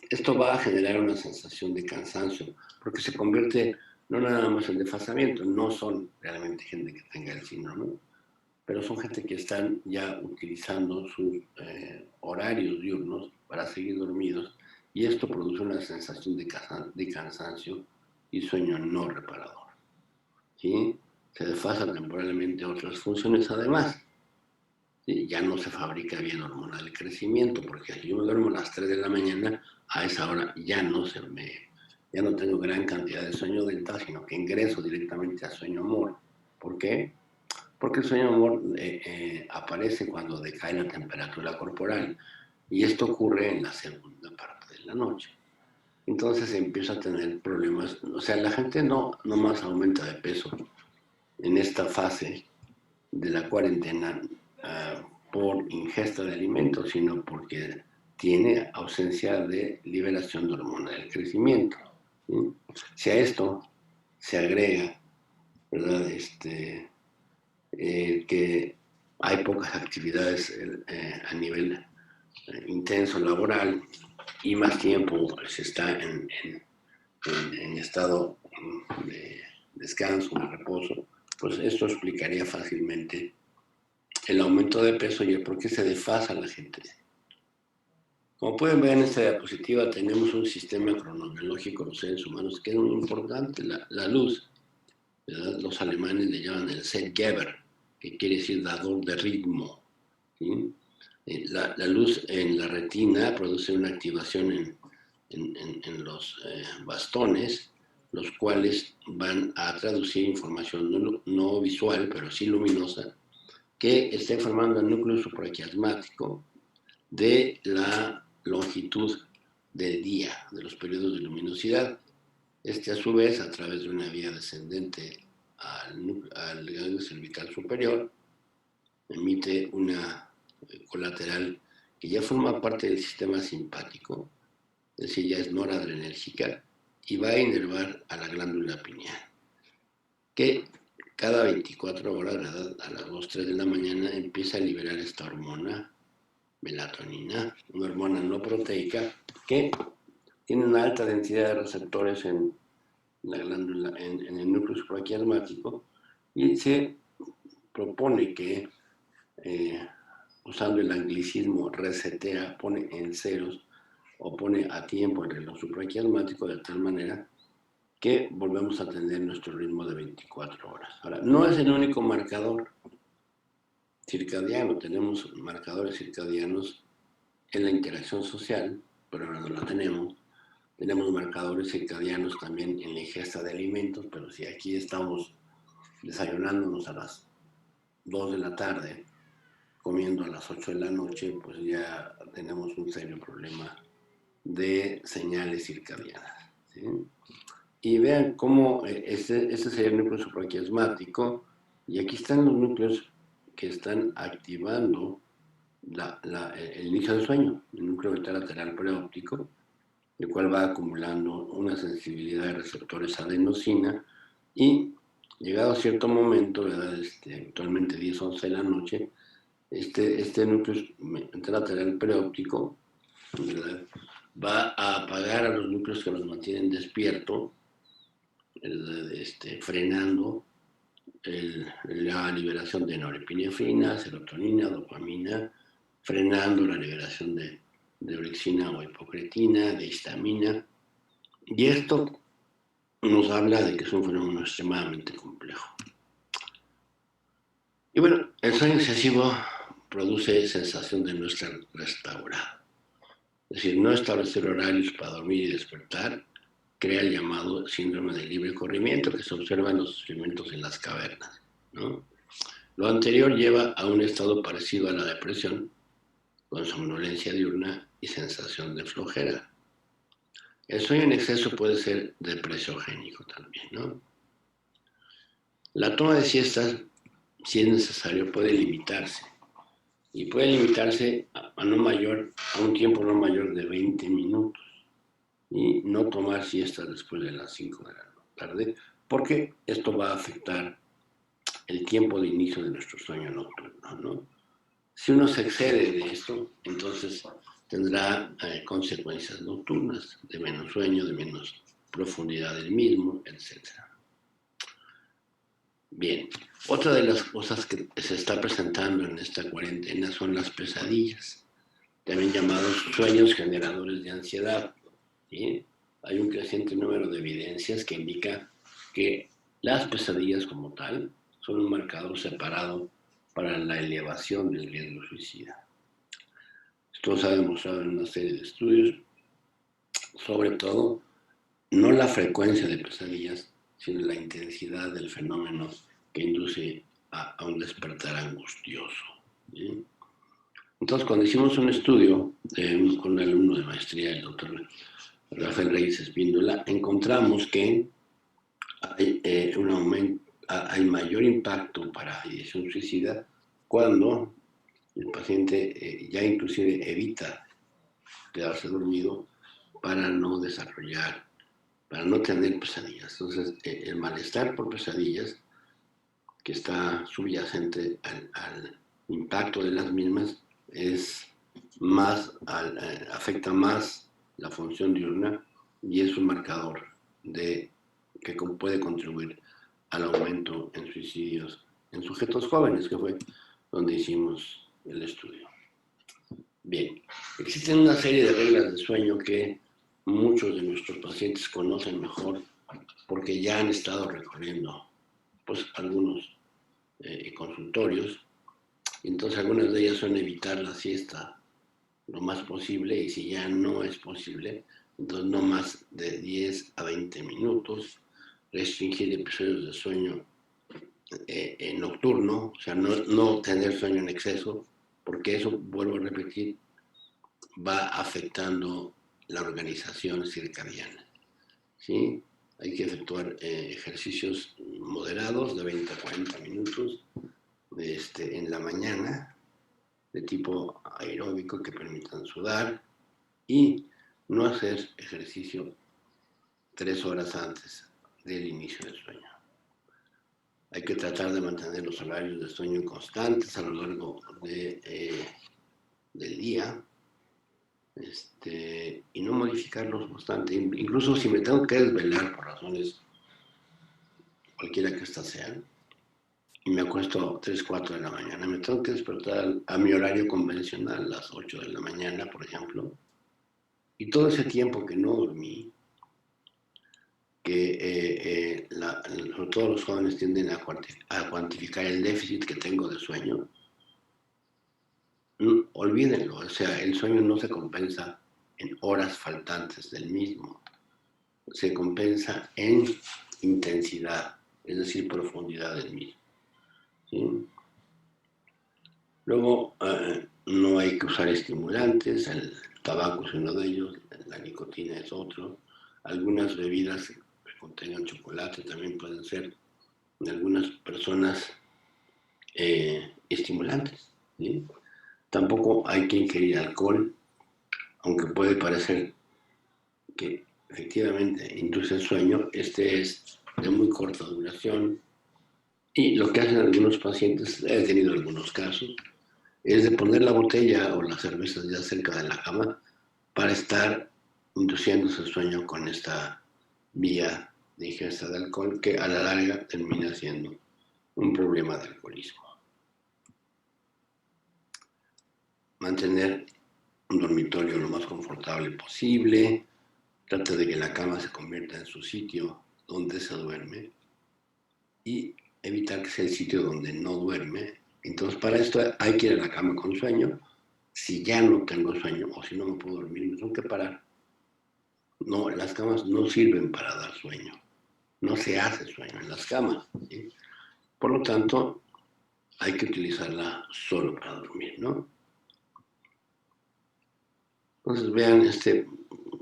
Esto va a generar una sensación de cansancio porque se convierte no nada más en desfasamiento, no son realmente gente que tenga el síndrome, pero son gente que están ya utilizando sus horarios diurnos para seguir dormidos y esto produce una sensación de cansancio y sueño no reparador. ¿Sí? Se desfasa temporalmente otras funciones además. ¿Sí? Ya no se fabrica bien hormona del crecimiento porque si yo me duermo a las 3 de la mañana, a esa hora ya no tengo gran cantidad de sueño delta, sino que ingreso directamente a sueño amor. ¿Por qué? Porque el sueño amor aparece cuando decae la temperatura corporal y esto ocurre en la segunda parte de la noche. Entonces empieza a tener problemas, o sea, la gente no más aumenta de peso en esta fase de la cuarentena por ingesta de alimentos, sino porque tiene ausencia de liberación de hormona del crecimiento. ¿Sí? Si a esto se agrega, ¿verdad? Que hay pocas actividades a nivel intenso laboral y más tiempo se está en estado de descanso, de reposo, pues esto explicaría fácilmente el aumento de peso y el por qué se desfasa la gente. Como pueden ver en esta diapositiva, tenemos un sistema cronobiológico de los seres humanos que es muy importante, la luz, ¿verdad? Los alemanes le llaman el Zeitgeber, que quiere decir dador de ritmo. ¿Sí? La luz en la retina produce una activación en los bastones, los cuales van a traducir información no visual, pero sí luminosa, que está informando el núcleo supraquiasmático de la longitud del día, de los periodos de luminosidad. A su vez, a través de una vía descendente al ganglio cervical superior, emite una colateral que ya forma parte del sistema simpático, es decir, ya es noradrenérgica, y va a inervar a la glándula pineal, que cada 24 horas, ¿verdad? A las 2, 3 de la mañana, empieza a liberar esta hormona, melatonina, una hormona no proteica, que tiene una alta densidad de receptores en la glándula, en el núcleo supraquiasmático, y se propone que, usando el anglicismo resetea, pone en ceros o pone a tiempo el reloj supraquiasmático de tal manera que volvemos a tener nuestro ritmo de 24 horas. Ahora, no es el único marcador circadiano, tenemos marcadores circadianos en la interacción social, pero ahora no la tenemos. Tenemos marcadores circadianos también en la ingesta de alimentos, pero si aquí estamos desayunándonos a las 2 de la tarde, comiendo a las 8 de la noche, pues ya tenemos un serio problema de señales circadianas. ¿Sí? Y vean cómo este sería el núcleo supraquiasmático, y aquí están los núcleos que están activando el inicio del sueño, el núcleo lateral preóptico, el cual va acumulando una sensibilidad de receptores adenosina y llegado a cierto momento, ¿verdad? Actualmente 10, 11 de la noche, este núcleo lateral preóptico, ¿verdad? va a apagar a los núcleos que nos mantienen despiertos, frenando la liberación de norepinefrina, serotonina, dopamina, frenando la liberación de orexina o hipocretina, de histamina. Y esto nos habla de que es un fenómeno extremadamente complejo. Y bueno, el sueño excesivo produce sensación de no estar restaurado. Es decir, no establecer horarios para dormir y despertar crea el llamado síndrome del libre corrimiento que se observa en los sufrimientos en las cavernas, ¿no? Lo anterior lleva a un estado parecido a la depresión, con somnolencia diurna y sensación de flojera. El sueño en exceso puede ser depresogénico también, ¿no? La toma de siestas, si es necesario, puede limitarse. Y puede limitarse a un tiempo no mayor de 20 minutos. Y no tomar siestas después de las 5 de la tarde, porque esto va a afectar el tiempo de inicio de nuestro sueño nocturno, ¿no? Si uno se excede de esto, entonces tendrá consecuencias nocturnas, de menos sueño, de menos profundidad del mismo, etc. Bien, otra de las cosas que se está presentando en esta cuarentena son las pesadillas, también llamados sueños generadores de ansiedad. ¿Sí? Hay un creciente número de evidencias que indica que las pesadillas como tal son un marcador separado para la elevación del riesgo suicida. Esto se ha demostrado en una serie de estudios, sobre todo no la frecuencia de pesadillas, sino la intensidad del fenómeno que induce a un despertar angustioso. ¿Sí? Entonces, cuando hicimos un estudio con un alumno de maestría, el doctor Rafael Reyes Espíndola, encontramos que hay mayor impacto para ideación suicida cuando el paciente ya inclusive evita quedarse dormido para no desarrollar, para no tener pesadillas. Entonces, el malestar por pesadillas, que está subyacente al impacto de las mismas, afecta más la función diurna y es un marcador que puede contribuir al aumento en suicidios en sujetos jóvenes, que fue donde hicimos el estudio. Bien, existen una serie de reglas de sueño que muchos de nuestros pacientes conocen mejor porque ya han estado recorriendo pues, algunos consultorios. Entonces, algunas de ellas son evitar la siesta lo más posible, y si ya no es posible, entonces no más de 10 a 20 minutos, restringir episodios de sueño nocturno, o sea, no tener sueño en exceso, porque eso, vuelvo a repetir, va afectando la organización circadiana, ¿sí? Hay que efectuar ejercicios moderados de 20 a 40 minutos en la mañana, de tipo aeróbico, que permitan sudar, y no hacer ejercicio 3 horas antes del inicio del sueño. Hay que tratar de mantener los horarios de sueño constantes a lo largo del día, y no modificarlos bastante. Incluso si me tengo que desvelar por razones cualquiera que estas sean, y me acuesto 3, 4 de la mañana, me tengo que despertar a mi horario convencional, las 8 de la mañana, por ejemplo, y todo ese tiempo que no dormí, que sobre todo los jóvenes tienden a cuantificar el déficit que tengo de sueño, olvídenlo, o sea, el sueño no se compensa en horas faltantes del mismo, se compensa en intensidad, es decir, profundidad del mismo. ¿Sí? Luego, no hay que usar estimulantes, el tabaco es uno de ellos, la nicotina es otro, algunas bebidas que contengan chocolate también pueden ser, en algunas personas, estimulantes. ¿Sí? Tampoco hay que ingerir alcohol, aunque puede parecer que efectivamente induce el sueño, este es de muy corta duración, y lo que hacen algunos pacientes, he tenido algunos casos, es de poner la botella o las cervezas ya cerca de la cama para estar induciéndose el sueño con esta vía de ingesta de alcohol que a la larga termina siendo un problema de alcoholismo. Mantener un dormitorio lo más confortable posible, trata de que la cama se convierta en su sitio donde se duerme y evitar que sea el sitio donde no duerme. Entonces, para esto hay que ir a la cama con sueño. Si ya no tengo sueño o si no me puedo dormir, me tengo que parar. No, las camas no sirven para dar sueño. No se hace sueño en las camas, ¿sí? Por lo tanto, hay que utilizarla solo para dormir, ¿no? Entonces, vean, este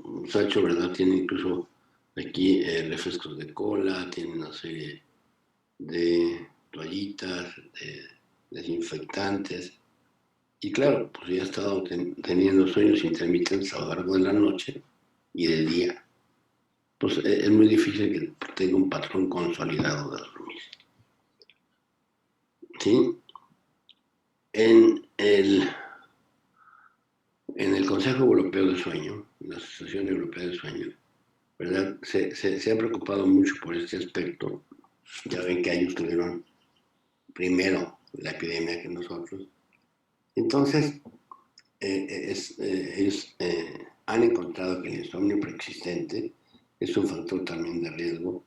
muchacho, ¿verdad? Tiene incluso aquí refrescos de cola, tiene una serie de toallitas, de desinfectantes. Y claro, pues ya ha estado teniendo sueños intermitentes a lo largo de la noche y del día. Pues es muy difícil que tenga un patrón consolidado de dormir. ¿Sí? En el Consejo Europeo de Sueño, la Asociación Europea de Sueño, ¿verdad? Se ha preocupado mucho por este aspecto. Ya ven que ellos tuvieron primero la epidemia que nosotros. Entonces, ellos han encontrado que el insomnio preexistente es un factor también de riesgo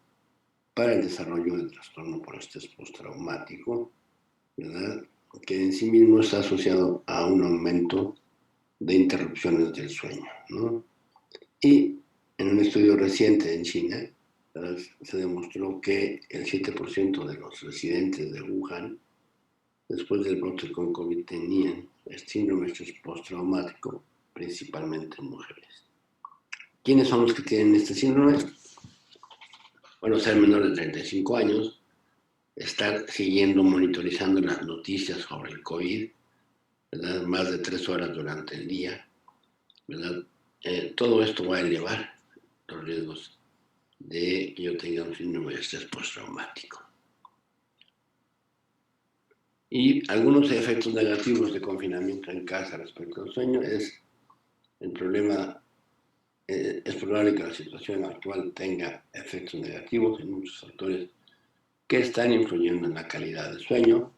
para el desarrollo del trastorno por estrés postraumático, ¿verdad? Que en sí mismo está asociado a un aumento de interrupciones del sueño, ¿no? Y en un estudio reciente en China, ¿verdad?, se demostró que el 7% de los residentes de Wuhan, después del brote con COVID, tenían síndrome de estrés postraumático, principalmente mujeres. ¿Quiénes son los que tienen este síndrome? Bueno, ser menores de 35 años, estar siguiendo, monitorizando las noticias sobre el COVID, ¿verdad?, más de 3 horas durante el día, ¿verdad? Todo esto va a elevar los riesgos de que yo tenga un síndrome de estrés postraumático. Y algunos efectos negativos de confinamiento en casa respecto al sueño es el problema. Es probable que la situación actual tenga efectos negativos en muchos factores que están influyendo en la calidad del sueño.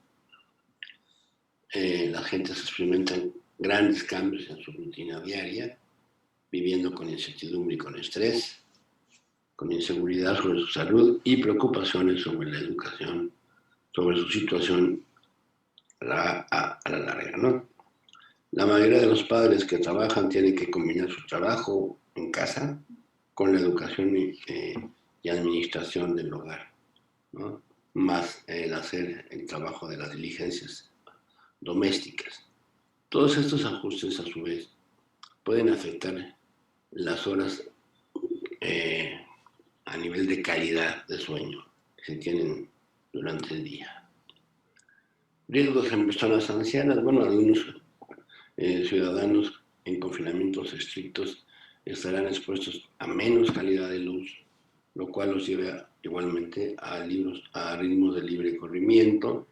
La gente se experimenta grandes cambios en su rutina diaria, viviendo con incertidumbre y con estrés, con inseguridad sobre su salud y preocupaciones sobre la educación, sobre su situación a la larga, ¿no? La mayoría de los padres que trabajan tienen que combinar su trabajo en casa con la educación y administración del hogar, ¿no?, más el hacer el trabajo de las diligencias domésticas. Todos estos ajustes, a su vez, pueden afectar las horas a nivel de calidad de sueño que se tienen durante el día. Riesgos en personas ancianas. Bueno, algunos ciudadanos en confinamientos estrictos estarán expuestos a menos calidad de luz, lo cual los lleva igualmente a ritmos de libre corrimiento.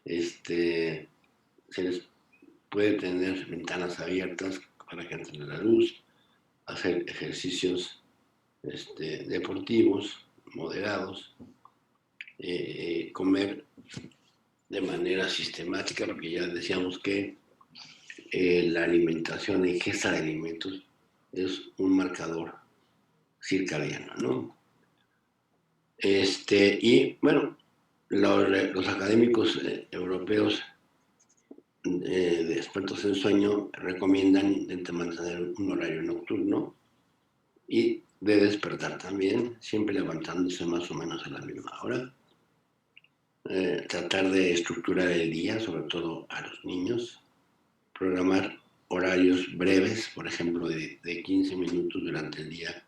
Se les puede tener ventanas abiertas para que entre la luz, hacer ejercicios deportivos moderados, comer de manera sistemática, porque ya decíamos que la alimentación, la ingesta de alimentos es un marcador circadiano, ¿no? Y bueno, los académicos europeos de expertos en sueño recomiendan intentar mantener un horario nocturno y de despertar también, siempre levantándose más o menos a la misma hora. Tratar de estructurar el día, sobre todo a los niños. Programar horarios breves, por ejemplo, de 15 minutos durante el día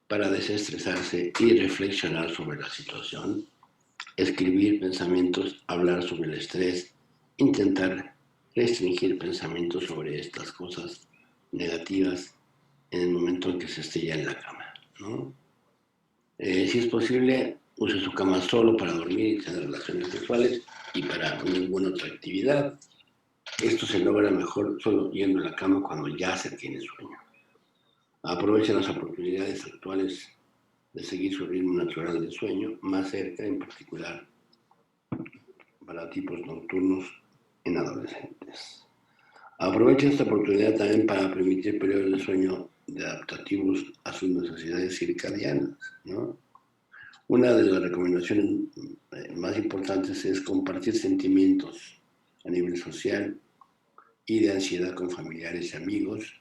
para desestresarse y reflexionar sobre la situación. Escribir pensamientos, hablar sobre el estrés, intentar restringir pensamientos sobre estas cosas negativas en el momento en que se esté ya en la cama, ¿no? Si es posible, use su cama solo para dormir y tener relaciones sexuales y para ninguna otra actividad. Esto se logra mejor solo yendo a la cama cuando ya se tiene sueño. Aprovechen las oportunidades actuales de seguir su ritmo natural de sueño más cerca, en particular para tipos nocturnos en adolescentes. Aprovechen esta oportunidad también para permitir periodos de sueño adaptativos a sus necesidades circadianas, ¿no? Una de las recomendaciones más importantes es compartir sentimientos a nivel social y de ansiedad con familiares y amigos,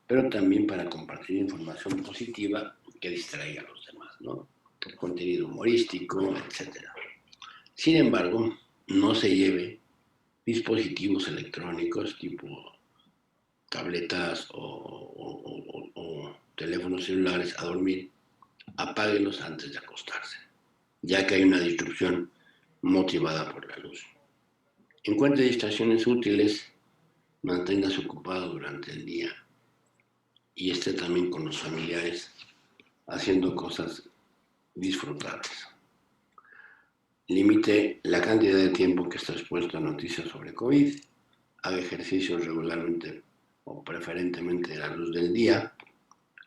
pero también para compartir información positiva que distraiga a los demás, ¿no? Contenido humorístico, etc. Sin embargo, no se lleve dispositivos electrónicos tipo tabletas o teléfonos celulares a dormir. Apáguelos antes de acostarse, ya que hay una distracción motivada por la luz. Encuentre distracciones útiles, manténgase ocupado durante el día y esté también con los familiares haciendo cosas disfrutables. Limite la cantidad de tiempo que está expuesto a noticias sobre COVID, haga ejercicios regularmente o preferentemente a la luz del día,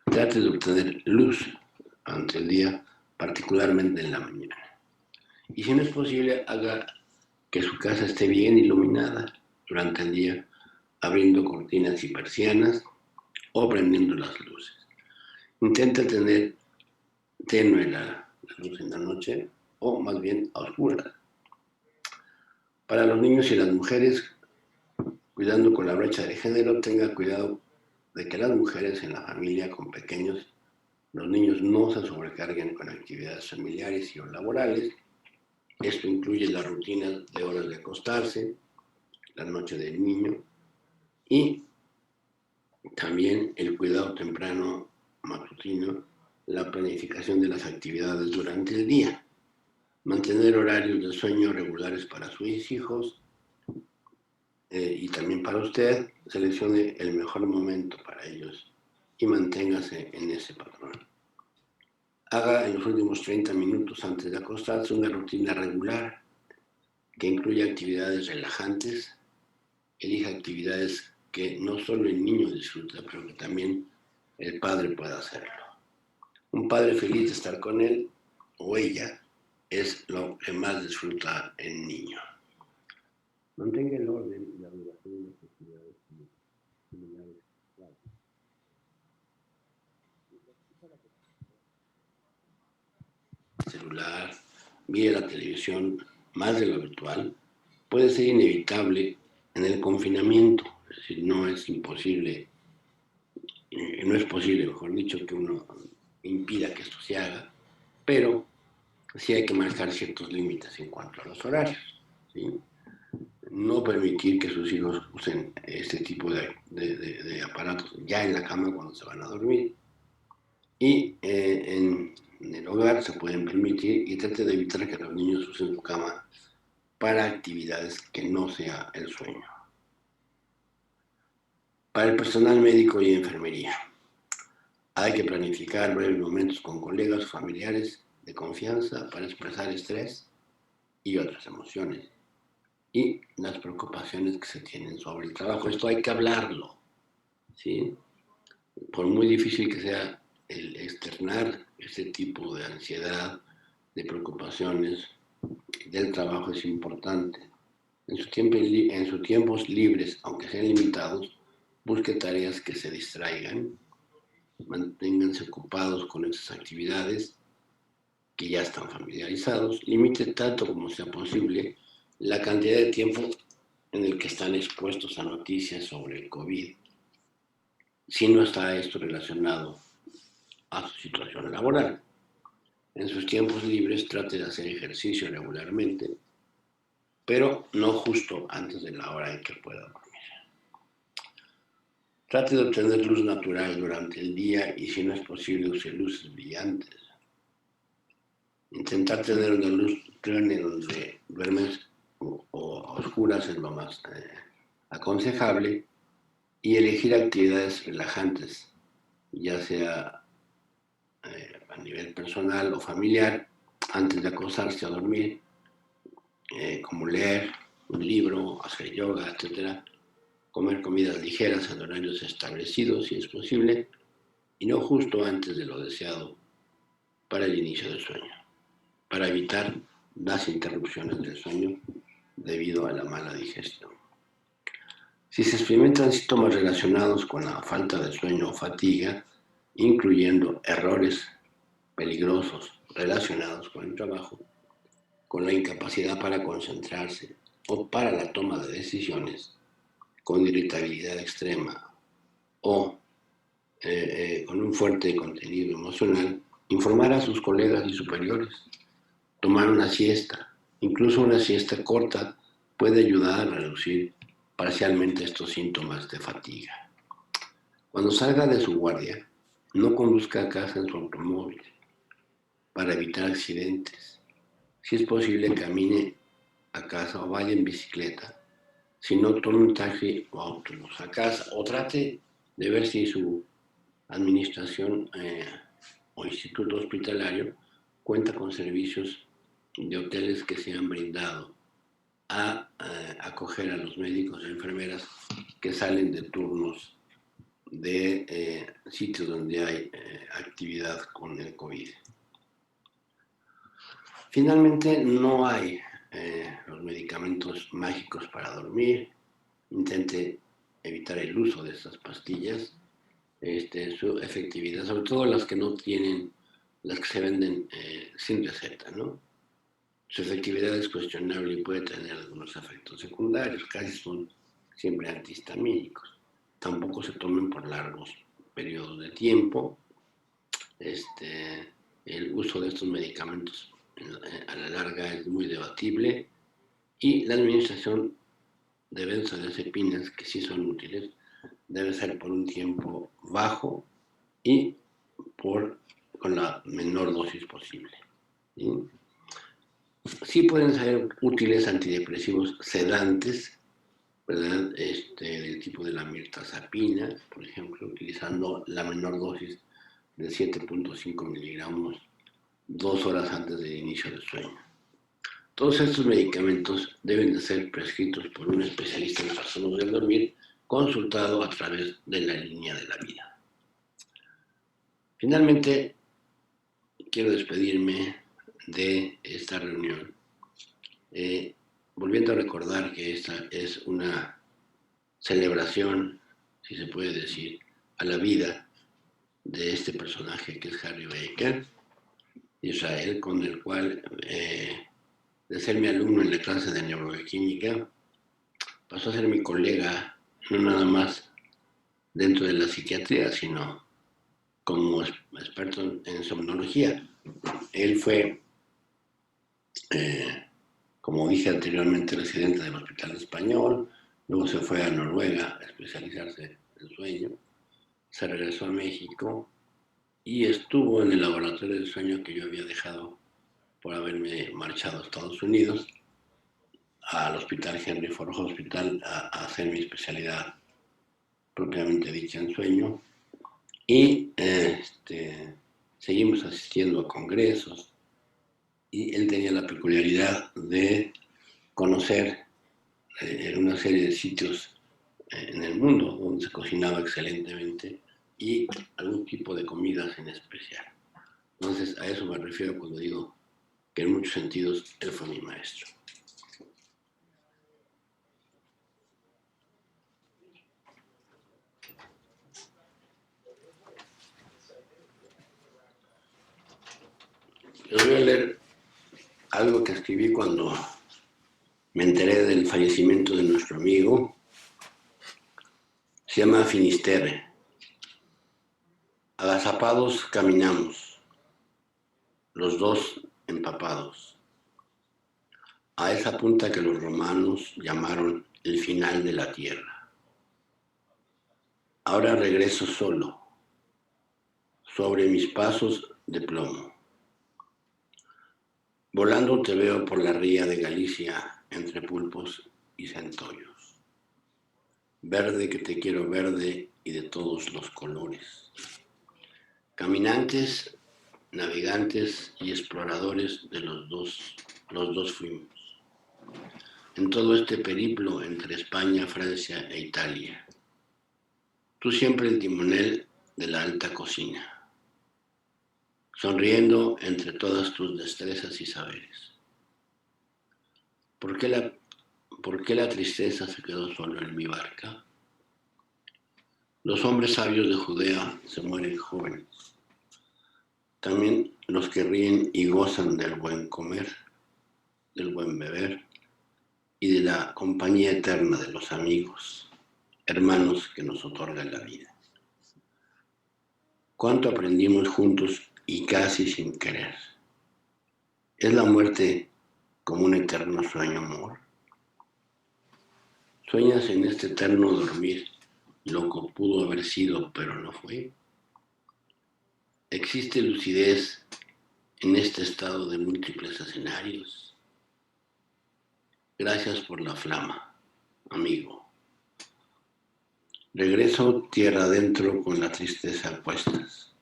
trate de obtener luz ante el día, particularmente en la mañana. Y si no es posible, haga que su casa esté bien iluminada durante el día, abriendo cortinas y persianas o prendiendo las luces. Intente tener tenue la luz en la noche o más bien a oscuras. Para los niños y las mujeres, cuidando con la brecha de género, tenga cuidado de que las mujeres en la familia con pequeños, los niños no se sobrecarguen con actividades familiares y o laborales. Esto incluye las rutinas de horas de acostarse, la noche del niño y también el cuidado temprano matutino, la planificación de las actividades durante el día, mantener horarios de sueño regulares para sus hijos y también para usted. Seleccione el mejor momento para ellos y manténgase en ese patrón. Haga en los últimos 30 minutos antes de acostarse una rutina regular que incluya actividades relajantes. Elija actividades que no solo el niño disfruta, pero que también el padre pueda hacerlo. Un padre feliz de estar con él o ella es lo que más disfruta el niño. Mantenga el orden y la duración de las actividades similares. Celular, mire la televisión más de lo habitual, puede ser inevitable en el confinamiento. Es decir, no es posible, mejor dicho, que uno impida que esto se haga, pero sí hay que marcar ciertos límites en cuanto a los horarios, ¿sí? No permitir que sus hijos usen este tipo de aparatos ya en la cama cuando se van a dormir. Y en el hogar se pueden permitir, y trate de evitar que los niños usen su cama para actividades que no sea el sueño. Para el personal médico y enfermería, hay que planificar breves momentos con colegas o familiares de confianza para expresar estrés y otras emociones y las preocupaciones que se tienen sobre el trabajo. Esto hay que hablarlo, ¿sí? Por muy difícil que sea el externar este tipo de ansiedad, de preocupaciones del trabajo, es importante. En sus tiempos libres, aunque sean limitados, busque tareas que se distraigan, manténganse ocupados con esas actividades que ya están familiarizados, limite tanto como sea posible la cantidad de tiempo en el que están expuestos a noticias sobre el COVID, si no está esto relacionado a su situación laboral. En sus tiempos libres trate de hacer ejercicio regularmente, pero no justo antes de la hora en que pueda dormir. Trate de obtener luz natural durante el día y si no es posible use luces brillantes. Intentar tener una luz tenue donde duermes o a oscuras es lo más aconsejable, y elegir actividades relajantes, ya sea a nivel personal o familiar, antes de acostarse a dormir, como leer un libro, hacer yoga, etc. Comer comidas ligeras en horarios establecidos, si es posible, y no justo antes de lo deseado para el inicio del sueño, para evitar las interrupciones del sueño debido a la mala digestión. Si se experimentan síntomas relacionados con la falta de sueño o fatiga, incluyendo errores peligrosos relacionados con el trabajo, con la incapacidad para concentrarse o para la toma de decisiones, con irritabilidad extrema o con un fuerte contenido emocional, informar a sus colegas y superiores, tomar una siesta, incluso una siesta corta, puede ayudar a reducir parcialmente estos síntomas de fatiga. Cuando salga de su guardia, no conduzca a casa en su automóvil para evitar accidentes. Si es posible, camine a casa o vaya en bicicleta. Si no, tome un taxi o autobús a casa, o trate de ver si su administración o instituto hospitalario cuenta con servicios de hoteles que se han brindado a acoger a los médicos y enfermeras que salen de turnos de sitios donde hay actividad con el COVID. Finalmente, no hay los medicamentos mágicos para dormir. Intente evitar el uso de estas pastillas. Su efectividad, sobre todo las que no tienen, las que se venden sin receta, ¿no? Su efectividad es cuestionable y puede tener algunos efectos secundarios, casi son siempre antihistamínicos. Tampoco se tomen por largos periodos de tiempo. El uso de estos medicamentos a la larga es muy debatible y la administración de benzodiazepinas, que sí son útiles, debe ser por un tiempo bajo y con la menor dosis posible. ¿Sí? Sí pueden ser útiles antidepresivos sedantes, ¿verdad? Del tipo de la mirtazapina, por ejemplo, utilizando la menor dosis de 7.5 miligramos 2 horas antes del inicio del sueño. Todos estos medicamentos deben de ser prescritos por un especialista en trastornos del dormir, consultado a través de la línea de la vida. Finalmente, quiero despedirme de esta reunión, volviendo a recordar que esta es una celebración, si se puede decir, a la vida de este personaje que es Harry Baker, Israel, con el cual, de ser mi alumno en la clase de neuroquímica, pasó a ser mi colega, no nada más dentro de la psiquiatría, sino como experto en somnología. Él fue, como dije anteriormente, residente del Hospital Español, luego se fue a Noruega a especializarse en sueño, se regresó a México y estuvo en el laboratorio del sueño que yo había dejado por haberme marchado a Estados Unidos, al Hospital Henry Ford Hospital, a hacer mi especialidad propiamente dicha en sueño. Y seguimos asistiendo a congresos y él tenía la peculiaridad de conocer una serie de sitios en el mundo donde se cocinaba excelentemente y algún tipo de comidas en especial. Entonces, a eso me refiero cuando digo que en muchos sentidos él fue mi maestro. Les voy a leer algo que escribí cuando me enteré del fallecimiento de nuestro amigo. Se llama Finisterre. Agazapados caminamos, los dos empapados, a esa punta que los romanos llamaron el final de la tierra. Ahora regreso solo, sobre mis pasos de plomo. Volando te veo por la ría de Galicia entre pulpos y centollos. Verde que te quiero verde y de todos los colores. Caminantes, navegantes y exploradores de los dos fuimos. En todo este periplo entre España, Francia e Italia. Tú siempre el timonel de la alta cocina, sonriendo entre todas tus destrezas y saberes. ¿Por qué la tristeza se quedó solo en mi barca? Los hombres sabios de Judea se mueren jóvenes. También los que ríen y gozan del buen comer, del buen beber y de la compañía eterna de los amigos, hermanos que nos otorgan la vida. ¿Cuánto aprendimos juntos y casi sin querer? ¿Es la muerte como un eterno sueño, amor? ¿Sueñas en este eterno dormir lo que pudo haber sido pero no fue? ¿Existe lucidez en este estado de múltiples escenarios? Gracias por la flama, amigo. Regreso tierra adentro con la tristeza a cuestas,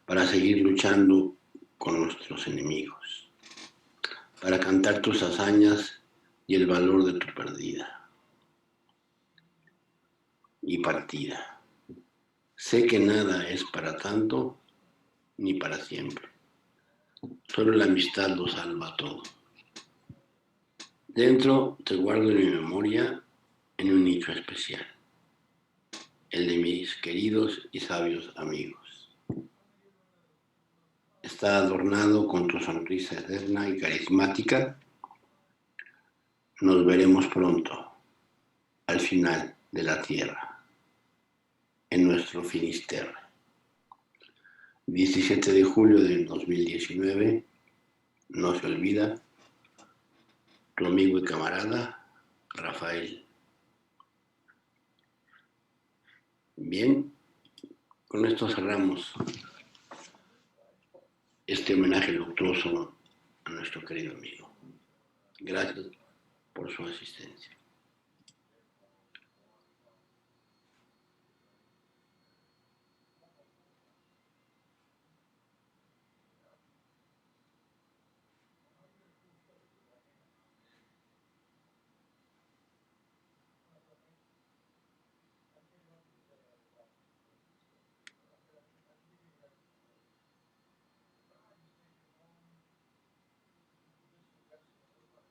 para seguir luchando con nuestros enemigos, para cantar tus hazañas y el valor de tu perdida y partida. Sé que nada es para tanto ni para siempre. Solo la amistad lo salva todo. Dentro te guardo en mi memoria en un nicho especial, el de mis queridos y sabios amigos. Está adornado con tu sonrisa eterna y carismática. Nos veremos pronto, al final de la tierra, en nuestro Finisterre. 17 de julio del 2019, no se olvida, tu amigo y camarada, Rafael. Bien, con esto cerramos este homenaje luctuoso a nuestro querido amigo. Gracias por su asistencia.